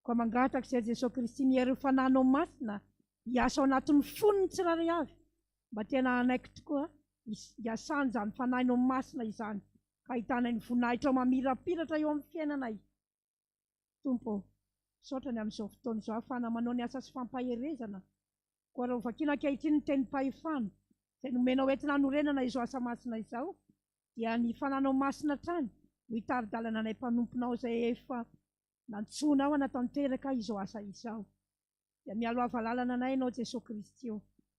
Koa mangataka izay Jesosy Kristy ny hery fananao masina, hiasa ao anatin'ny fonony tsirairay avy, mba tena anaiky tokoa hiasana izany fanahinao masina izany, ka hitanay ny voninahitra mamirapiratra eo amin'ny fiainanay. Tompo, misaotra ny amin'izao fotoana izao ahafahana manao ny asa sy fampaherezana, koa raha vakiana ankehitriny ny tenim-pahefana, izay nomenao entina hanorenana izao asa masina izao, dia ny fananao masina trany no hitari-dalana anay mpanomponao izay efa nantsonao hanatanteraka izao asa izao. Dia mialo havalalana anay ianao Jesosy Kristy eo,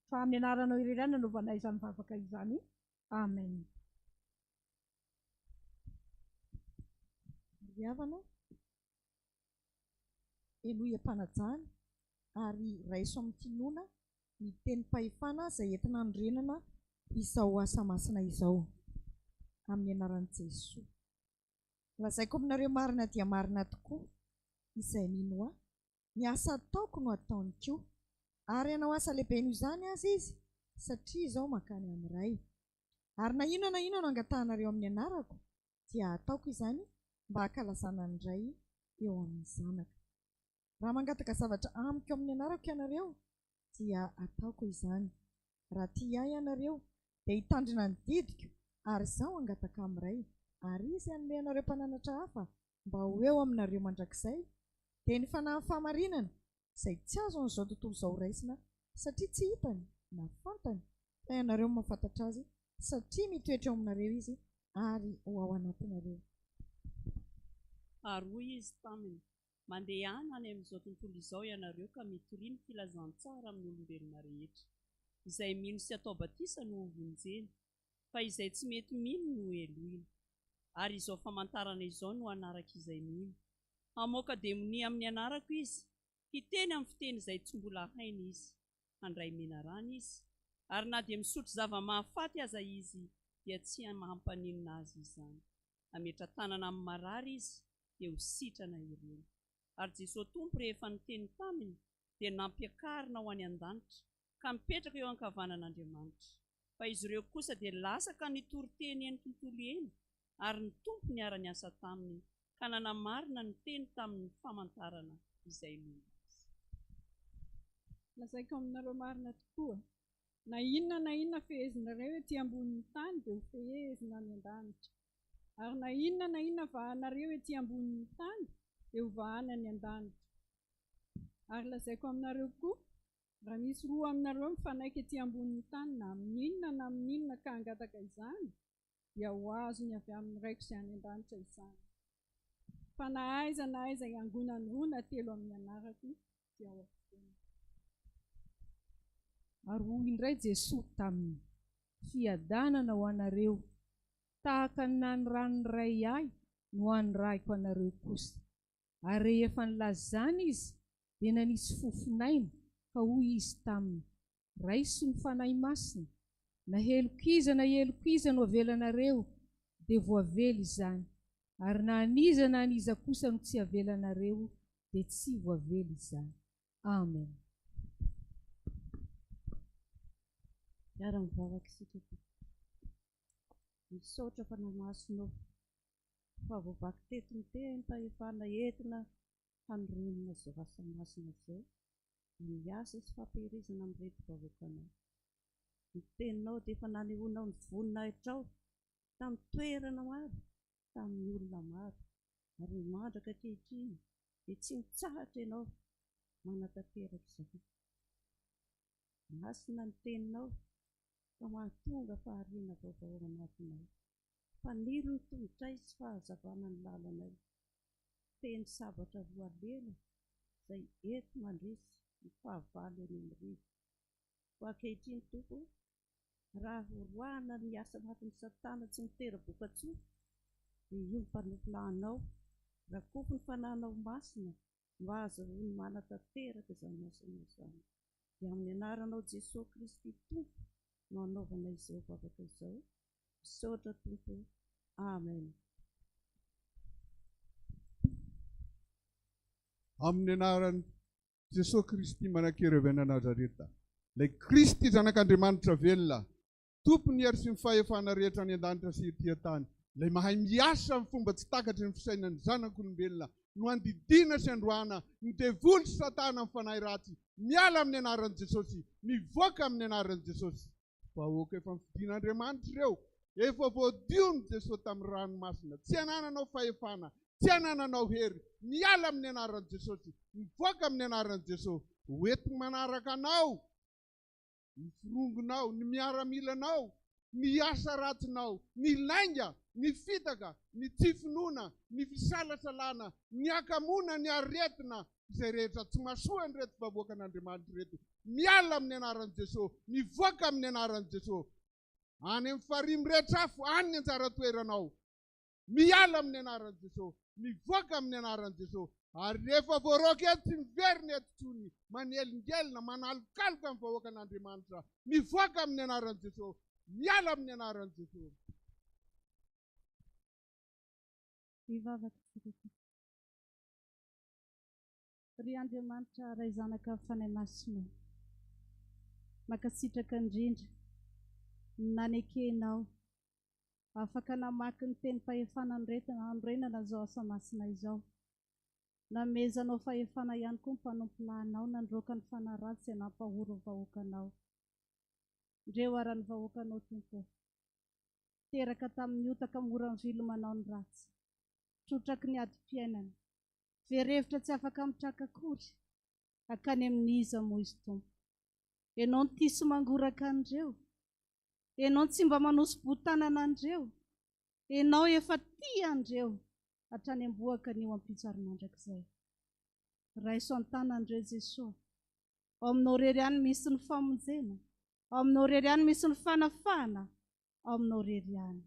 fa amin'ny anaranao irery ihany nanaovanay izany vavaka izany. Amen. Ry havana, eloha ampanajany ary raiso amin'ny finoana ny tenim-pahefana izay entina hanorenana izao asa masina izao amin'ny anaran'i Jesosy. Lazaiko aminareo marina dia marina tokoa izay mino ahy, ny asa ataoko no ataony koa, ary ianao asa lehibe noho izany azy izy, satria izao mankany amin'iray. Ary na inona no angatahanareo amin'ny anarako dia ataoko izany mba hankalazana ny iray eo amin'ny zanaka. Raha mangataka zavatra amiko amin'ny anarako ianareo dia ataoko izany. Raha tia ahy ianareo dia hitandrina ny didiko, ary izaho angataka amin'iray, ary izy hanome anareo mpananatra hafa mba ho eo aminareo mandrakizay. Dia ny fanahy fahamarinana izay tsy azo an'izao tontolo izao raisina, satria tsy hitany na fantany, fa ianareo mahafantatra azy satria mitoetra eo aminareo izy ary ho ao anatinareo. Ary hoy izy taminy, mandehana any amin'izao tontolo izao ianareo ka mitoriany filazantsara amin'ny olombelona rehetra. Izay mino sy atao batisa no vonjeny, fa izay tsy mety mino no elohina. Ary izao famantarana izao no anaraka izay mino. Hamoaka demonia amin'ny anarako izy, hiteny amin'ny fiteny izay tsy mbola hainy izy, handray menarana izy, ary na dia misotro zava-mahafaty aza izy dia tsy mampaninona azy izany. hametra tanana amin'ny marary izy dia ho sitrana ireny. Ary Jesosy Tompo rehefa niteny taminy dia nampiakarina ho any an-danitra ka mipetraka eo ankavanan'Andriamanitra. Fa izy ireo kosa dia lasaka nitory teny eny tontolo eny, ary ny Tompo niara-niasa taminy ka nanamarina ny teny tamin'ny famantarana izay lona azy. Lazaiko aminareo marina tokoa, na inona fehezinareo ety ambonin'ny tany dia ho fehezina any an-danitra, ary na inona vahanareo ety ambonin'ny tany dia ho vahana any an-danitra. Ary lazaiko aminareo koa, raha misy roa aminareo mifanaiky ety ambonin'ny tany na amin'inona ka hangataka izany, dia ho azony avy amin'ny raiko izay any an-danitra izany. Fa na aiza iangonany roa na telo amin'ny anarako dia ao avokoa. Ary hoy indray Jesosy taminy, fiadanana ho anareo, tahaka ny nany ranoray ahy no andrahiko anareo kosa. Ary rehefa nilazana izy dia nanisy fofinaina, ka hoy izy taminy, raiso ny fanahy masina, na helokiza no avelanareo dia voavely izany, ary na aniza kosa no tsy avelanareo dia tsy voavely izany. Amen. Miara-mivavaka isika misaotra fanahy masinao fa voavaky teto ny teny fahefana entina hanorenana izao asa masina izao, miasa sy fampirizana amin'irety vahoakanao. Ny teninao dia efa nanehoanao ny voninahitra ao tamin'ny toerana maro, tamin'ny olona maro, ary ny mandraka ankehitriny dia tsy mitsahatra ianao manatanteraka izao. Masina ny teninao fa mahatonga fahariana vaovao ao anatinao. Faniro ny tongotray sy fahazavana ny lalanay. Teny sabatra roa lela izay eto mandresy ny fahavalo eny amin'ny rivo. Ho ankehitriny Tompo, raha horohana ny asa anatin'ny Satana tsy mitera-boka tsoa, dia io ny mpanopolahanao, rakofy ny fanahinao masina mba azahoany manatanteraka izany asanao izany. Dia amin'ny anaranao Jesosy Kristy Tompo no anaovana izao vavaka izao. Misaotra Tompo. Amen. Amin'ny anaran'i Jesosy Kristy manankely avy any Nazareta, ilay Kristy zanak'Andriamanitra velona, tompony ary sy ny fahefana rehetra any an-danitra sy ety an-tany, ilay mahay miasa amin'ny fomba tsy takatry ny fisainan'ny zanak'olombelona, no andidina sy androana ny devoly sy Satana amin'ny fanahy ratsy, miala amin'ny anaran'i Jesosy, mivoaka amin'ny anaran'i Jesosy. Vahoaka efa mifidin'Andriamanitra ireo, efa voadion'i Jesosy tamin'ny ranomasina, tsy anananao fahefana, tsy anananao hery, miala amin'ny anaran'i Jesosy, mivoaka amin'ny anaran'i Jesosy, hoentiny manaraka anao, ny firongonao, ny miaramilanao, ny asa ratsinao, ny lainga, ny fitaka, ny tsy finoana, ny fisalasalana, ny akamona, ny aretina, izay rehetra tsy masoa ny reto vahoaka an'Andriamanitra reto, miala amin'ny anaran'i Jesosy, mivoaka amin'ny anaran'i Jesosy. Any amin'ny farimy rehetra afo, any ny anjara toeranao, miala amin'ny anaran'i Jesosy, mivoaka amin'ny anaran'i Jesosy. Ary rehefa voaroaka eto tsy miverina eto tsony, manelingelina, manalokaloka amin'ny vahoaka an'Andriamanitra, mivoaka amin'ny anaran'i Jesosy, miala amin'ny anaran'i Jesosy. Mivavaka isika. Ry Andriamanitra ray zanaka Fanahy Masina, makasitraka indrindra nanekenao afaka namaky ny teny fahefana anorenana izao asa masina izao. Namezanao fahefana ihany koa ny mpanompolanao, nandroaka ny fanahy ratsy izay nampahoro ny vahoakanao. Ndreo ara-ny vahoakanao Tompo, teraka tamin'ny otaka mora ny vilomanao ny ratsy, trotraky ny adi-piainana, verevitra tsy afaka mitraka akory, akany amin'iza moa izy Tompo. Ianao ny tisy mangoraka andreo, ianao tsy mba manosy-botanana andreo, ianao efa tia andreo, hatrany amboaka ny eo ampitsary-mandrakizay. Raiso an-tanandreo Jesosy, ao aminao rery ihany misy ny famonjena, ao aminao rery ihany misy ny fanafana, ao aminao rery ihany.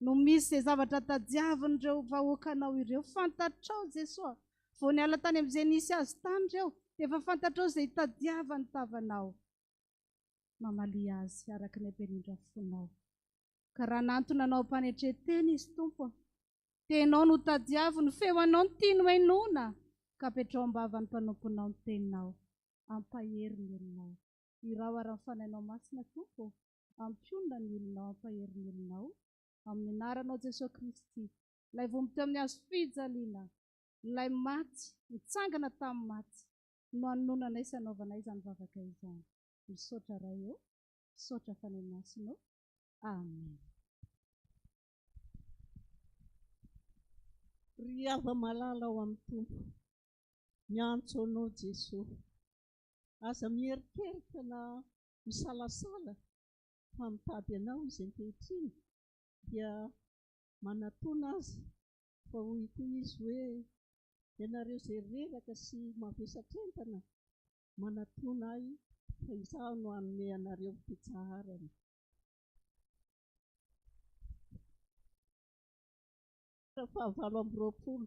No misy izay zavatra tadiavin'ireo vahoakanao ireo, fantatrao Jesosy, vao niala tany amin'izay nisy azy tany ireo, dia efa fantatrao izay tadiavany tavanao. Mamaly azy araka ny ampenindra fonao. Ka raha nantona anao mpanetreteny izy Tompo, tenao no tadiavo ny feoanao ny tiany mainoana ka petrao ambavany mpanomponao ny teninao ampahery ny olonao irao ary amin'ny fanainao masina tompo ampionona ny olonao ampahery ny olonao amin'ny anaranao Jesosy Kristy ilay vomy teo amin'ny hazo fijaliana ilay maty mitsangana tamin'ny maty no hanonana isy hanaovana izany vavaka izany misaotra ray eo misaotra Fanahy Masina amen. Ry ava malala ao amin'ny tompo miantso anao Jesosy aza mierikerika na misalasala fa mitady anao izy ankehitriny dia manatona azy fa hoy koa izy hoe ianareo izay reraka sy mavesatr-entana manatona ahy fa izaho no hanome anareo fitsaharana. Fahavalo amby roapolo.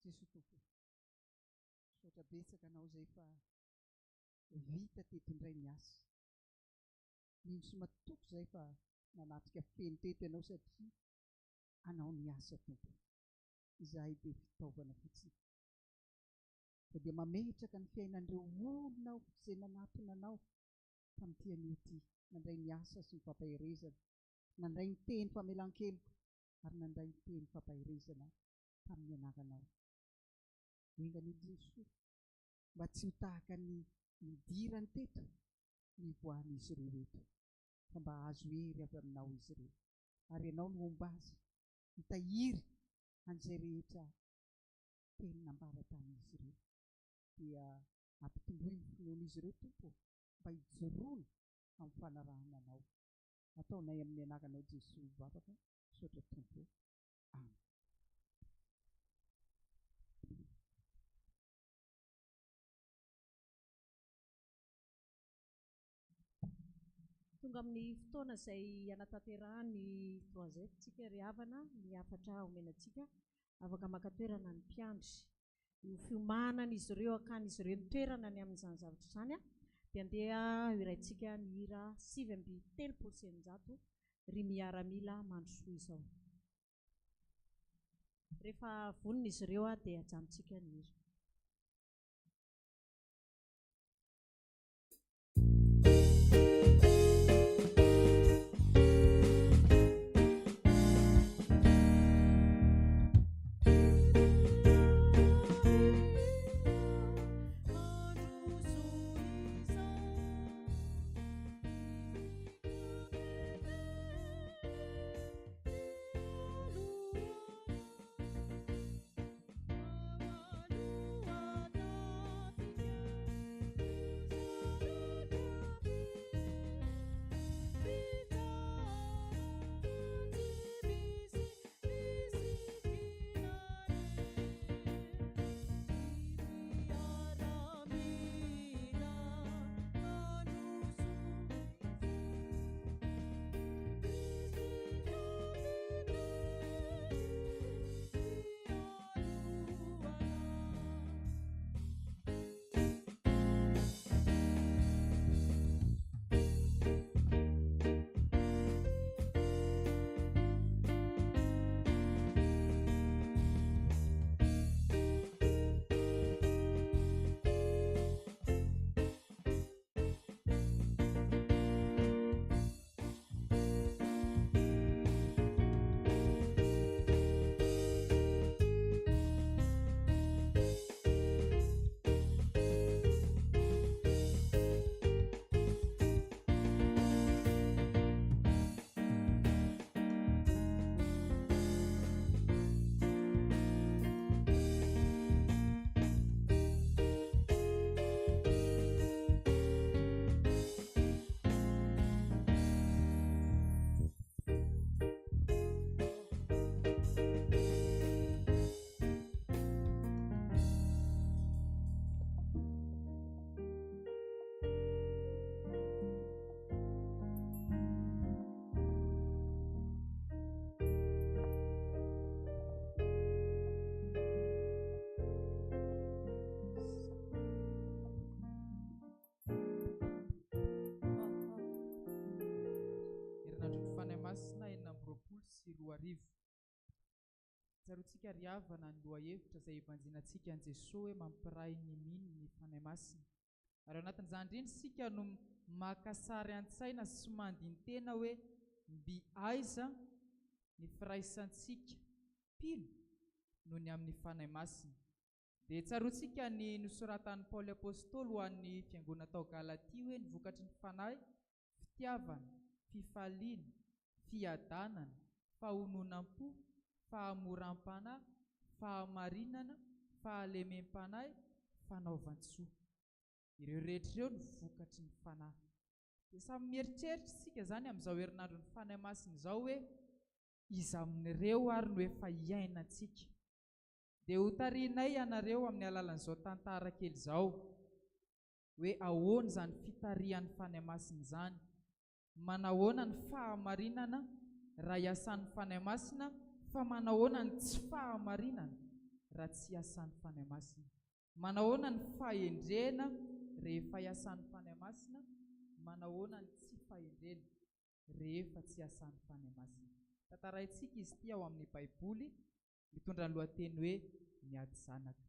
Jesoa tompo, sotra betsaka anao izay fa vita teto indray ny asa. Mino sy matoko izay fa nanatrika feno teto ianao satria anao ny asa tompo. Izahay dia fitaovana fotsiny. Fa dia mametraka ny fiainan'ireo olona ao izay nanatona anao tamin'ity anio ity. Nandray ny asa sy ny fampahirezana, nandray ny teny famelan-keloka ary nandray ny teny fampahirezana tamin'ny anaranao. Engany Jesoa, mba tsy ho tahaka ny nidirany teto ny voan'izy ireo eto, fa mba azo hery avy aminao izy ireo. Ary ianao no omba azy, hitahiry an'izay rehetra teny nambara tamin'izy ireo. Dia ampitomboy ny finoan'izy ireo tompo, mba hijoroana amin'ny fanarahana anao. Ataonay amin'ny anaranao Jesoa mivavaka, sotra tompo. Amen. Tonga amin'ny fotoana izay anatanterahany troisièmetsika ry havana, ny afatra omenantsika, afaka maka toerana ny mpiandry. Ny fiomanan'izy ireo akan'izy ireo ny toerana ny amin'izany zavatra izany dia andeha iraintsika ny hira 7:30 ry miaramila mandrosoa izao. Rehefa vonona izy ireo dia ajanontsika ny hira. Fanahy Masina 4:20. Tsaroantsika ry havana ny lohahevitra izay ivanjinantsika an'i Jesosy hoe mampiray ny mino ny Fanahy Masina. Ary ao anatin'izany indrindra isika no maka sary an-tsaina sy mandin-tena hoe mby aiza ny firaisantsika mpino noho ny amin'ny Fanahy Masina. Dia tsaroantsika ny nosoratan'i Paoly Apôstôly ho an'ny fiangonana tao Galatia hoe ny vokatry ny fanahy, fitiavana, fifaliana, fiadanana, fahononam-po, fahamoram-panahy, fahamarinana, fahalemem-panahy, fanaovan-tsoa. Ireo rehetra ireo ny vokatry ny fanahy. Dia samy mieritreritra isika izany amin'izao herinandro ny Fanahy Masina izao hoe iza amin'ireo ary no efa iainantsika. Dia ho tarihinay ianareo amin'ny alalan'izao tantara kely izao hoe ahoana izany fitarihan'ny Fanahy Masina izany, manahoana ny fahamarinana raha iasan'ny Fanahy Masina, fa manahoana ny tsy fahamarinana raha tsy iasan'ny Fanahy Masina. Manahoana ny fahendrena rehefa iasan'ny Fanahy Masina, manahoana ny tsy fahendrena rehefa tsy iasan'ny Fanahy Masina. Tantaraintsika izy ity ao amin'ny Baiboly, mitondra ny lohateny hoe miady zanaka.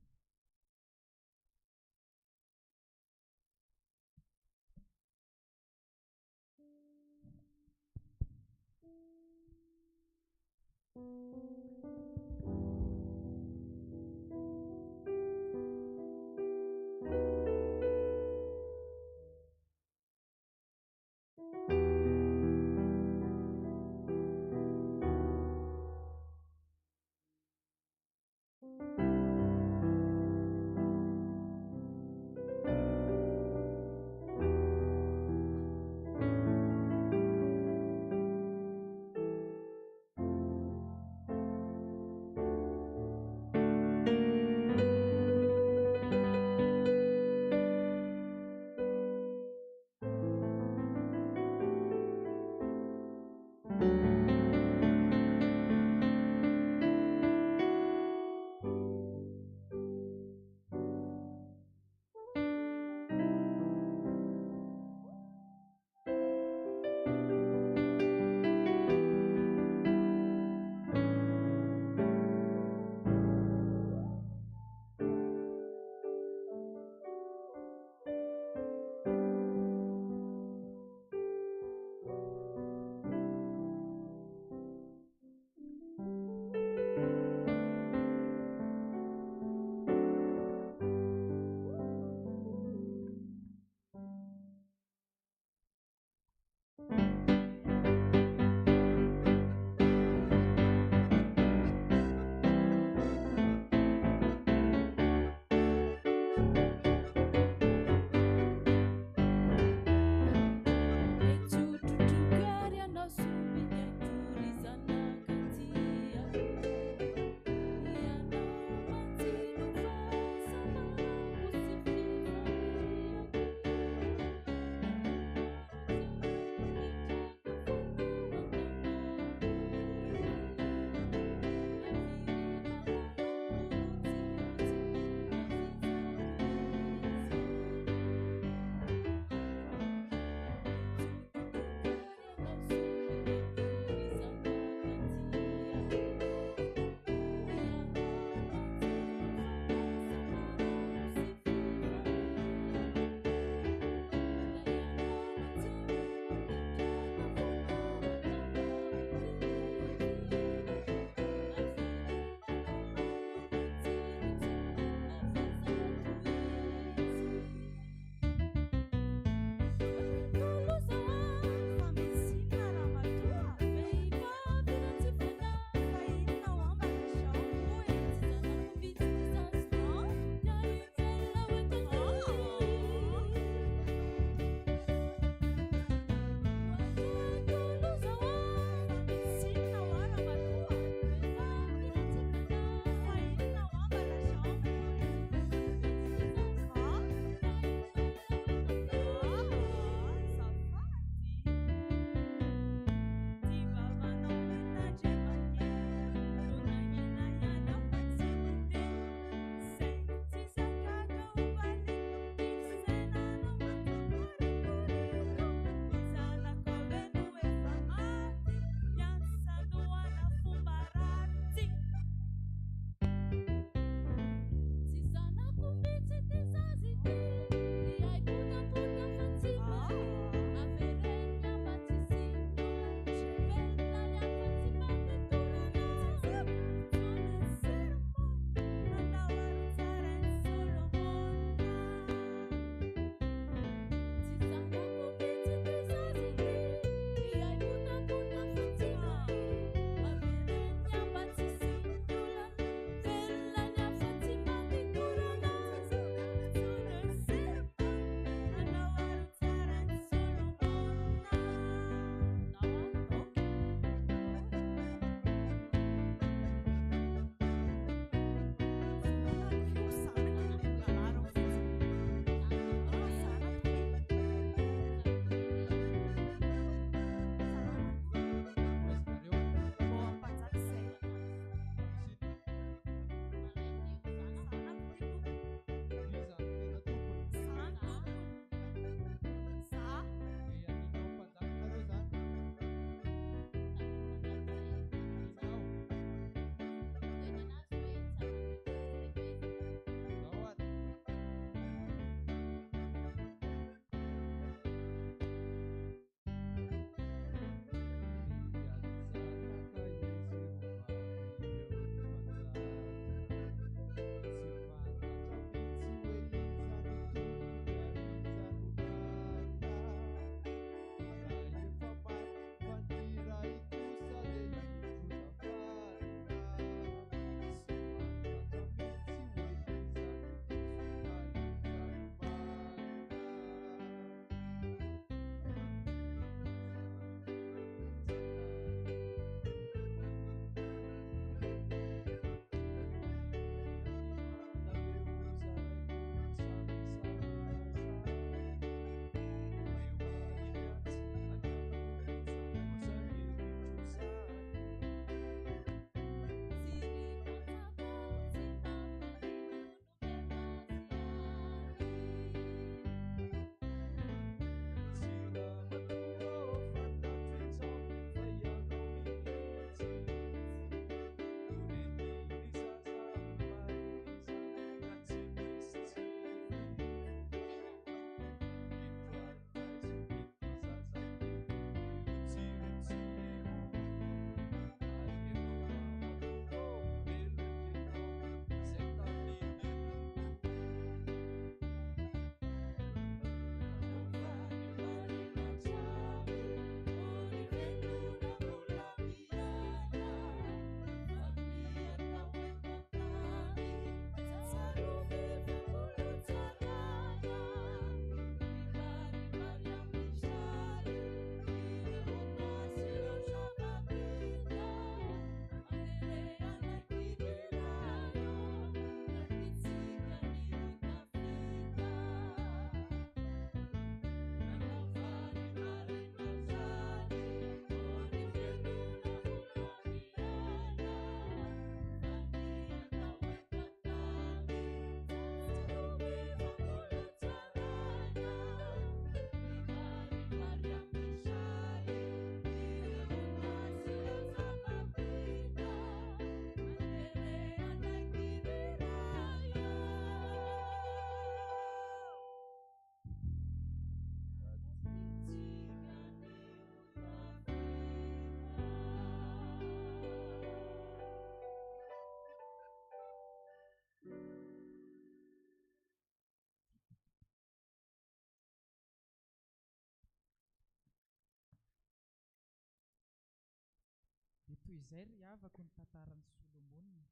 toy izay ry havako ny tantaran'ny Solomona.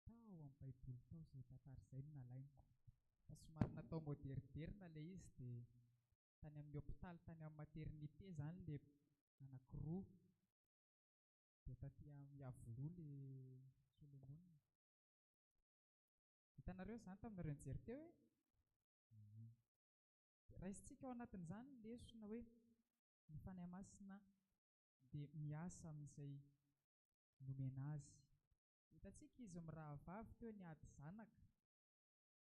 Tao amin'ny Baiboly tao izay tantara izay no nalaina. Fa somary natao moderna ilay izy dia tany amin'ny hôpitaly tany amin'ny maternité izany ilay anankiroa. Dia taty miavoloha ilay Solomona. Hitanareo izany taminareo nijery teo hoe raisintsika ao anatin'izany lesona hoe ny Fanahy Masina dia miasa amin'izay nomena azy. Hitantsika izy mirahavavy teo niady zanaka.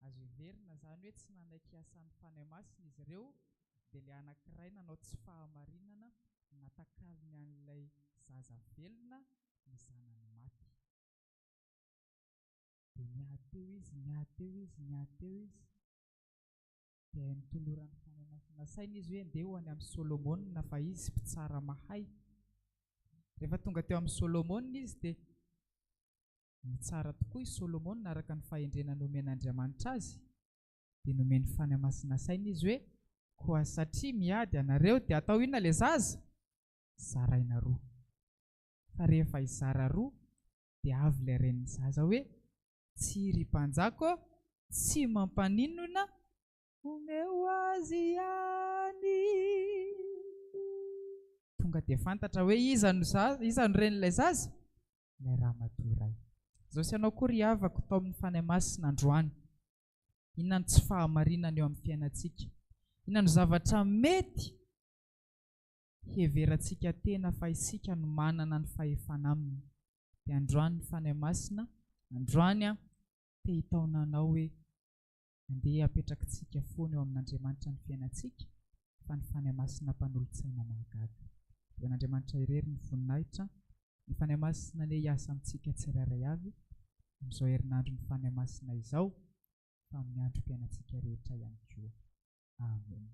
Azo heverina izany hoe tsy nanaiky asan'ny Fanahy Masina izy ireo, dia ilay anankiray nanao tsy fahamarinana natakaliny an'ilay zaza velona ny zanany maty. Dia niady teo izy, niady teo izy, niady teo izy. Dia nitoloran'ny Fanahy Masina saina izy hoe andeha ho any amin'ny Solomona fa izy mpitsara mahay. Rehefa tonga teo amin'ny Solomona izy dia mitsara tokoa izy Solomona araka ny fahendrena nomen'Andriamanitra azy. Dia nomeny Fanahy Masina saina izy hoe koa satria miady anareo dia atao inona ilay zaza? Zaraina roa. Fa rehefa izara roa dia avy ilay ren'ny zaza hoe tsy ry mpanjako, tsy mampaninona, omeo azy ihany. Tonga dia fantatra hoe iza no ren'ilay zaza? Ilay ramatoa iray. Izao sy anao koa ry havako tao amin'ny Fanahy Masina androany. Inona no tsy fahamarinana eo amin'ny fiainantsika? Inona no zavatra mety heverantsika tena fa isika no manana ny fahefana aminy? Dia androany ny Fanahy Masina, androany te hitaona anao hoe andeha apetrakitsika foana eo amin'Andriamanitra ny fiainantsika, fa ny Fanahy Masina mpanolontsaina mahagaga. Dia n'Andriamanitra irery ny voninahitra, ny Fanahy Masina ane hiasa amintsika tsirairay avy amin'izao herinandro ny Fanahy Masina izao, fa amin'ny androm-piainantsika rehetra ihany koa. Amen.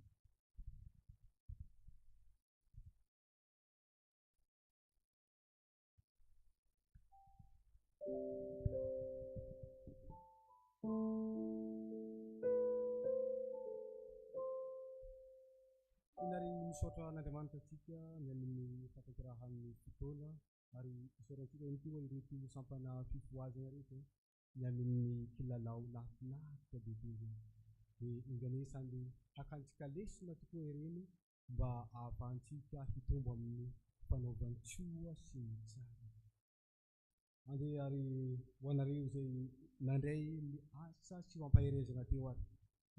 Inary misaotra n'Andriamanitra antsika ny amin'ny fampakirahan'ny fotoana ary isaorantsika ihany koa ireto sampana fifoazana rehetra ny amin'ny kilalao lafinahitra bebe. Dia inganesany hakantsika lesona tokoa ireny mba ahafahantsika hitombo amin'ny fanaovan-tsoa sy ny tsara. Andeha ary ho anareo izay nandray ny asa sy mampaherezana teo ary.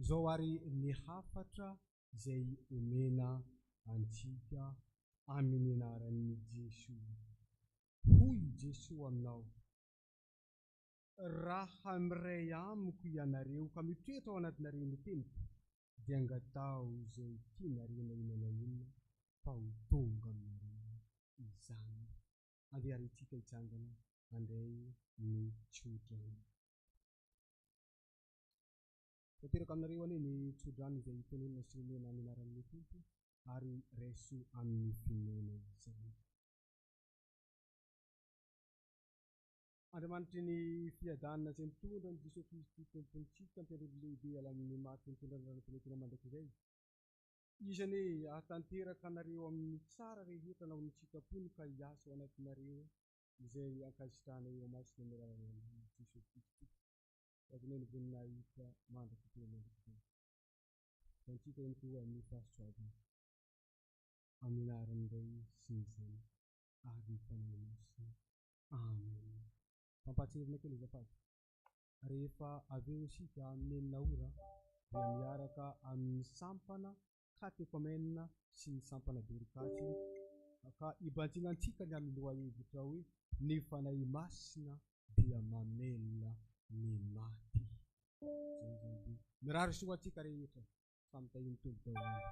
Izao ary ny hafatra izay omena antsika amin'ny anaran'i Jesoa. Hoy Jesoa aminao: raha miray amiko ianareo ka mitoetra ao anatinareny tempo, dia angatao izay tianarena inona inona fa ho tonga aminareo izany. Andeha ary tsika hitsangana andray ny tsodrano. Tanteraka aminareo anie ny tsodrano izay tenenina sy omena amin'ny anaran'ny Tompo ary raiso amin'ny finoana izany. Andriamanitry ny fiadanana izay mitondra ny Jesosy Kristy Tompontsika mpiarolo lehibe ala amin'ny maty mitondra ny ranam-pirenena mandrakizay. Izany hatanteraka anareo amin'ny tsara rehetra na amin'ny tsikampony ka hiasa ao anatinareo izay ankasitrahana eo masina amin'ny alalan'i Jesosy Kristy. Azonay ny voninahitra mandraka teo mandrakizay. Antsika ihany koa amin'ny fahasoavana. Amin'ny anaran'Iray sy ny Zanaka ary ny Fanahy Masina. Amen. Mampahatsirirana kely azafady. Rehefa avy eo isika amin'ny enina ora dia miaraka amin'ny sampana katekômena sy ny sampana dorikasy ka hibanjinantsika ny amin'ny Lohahevitra hoe ny Fanahy Masina dia mamelona ny maty. Mirary soa antsika rehetra samy tahiny tombo daholo.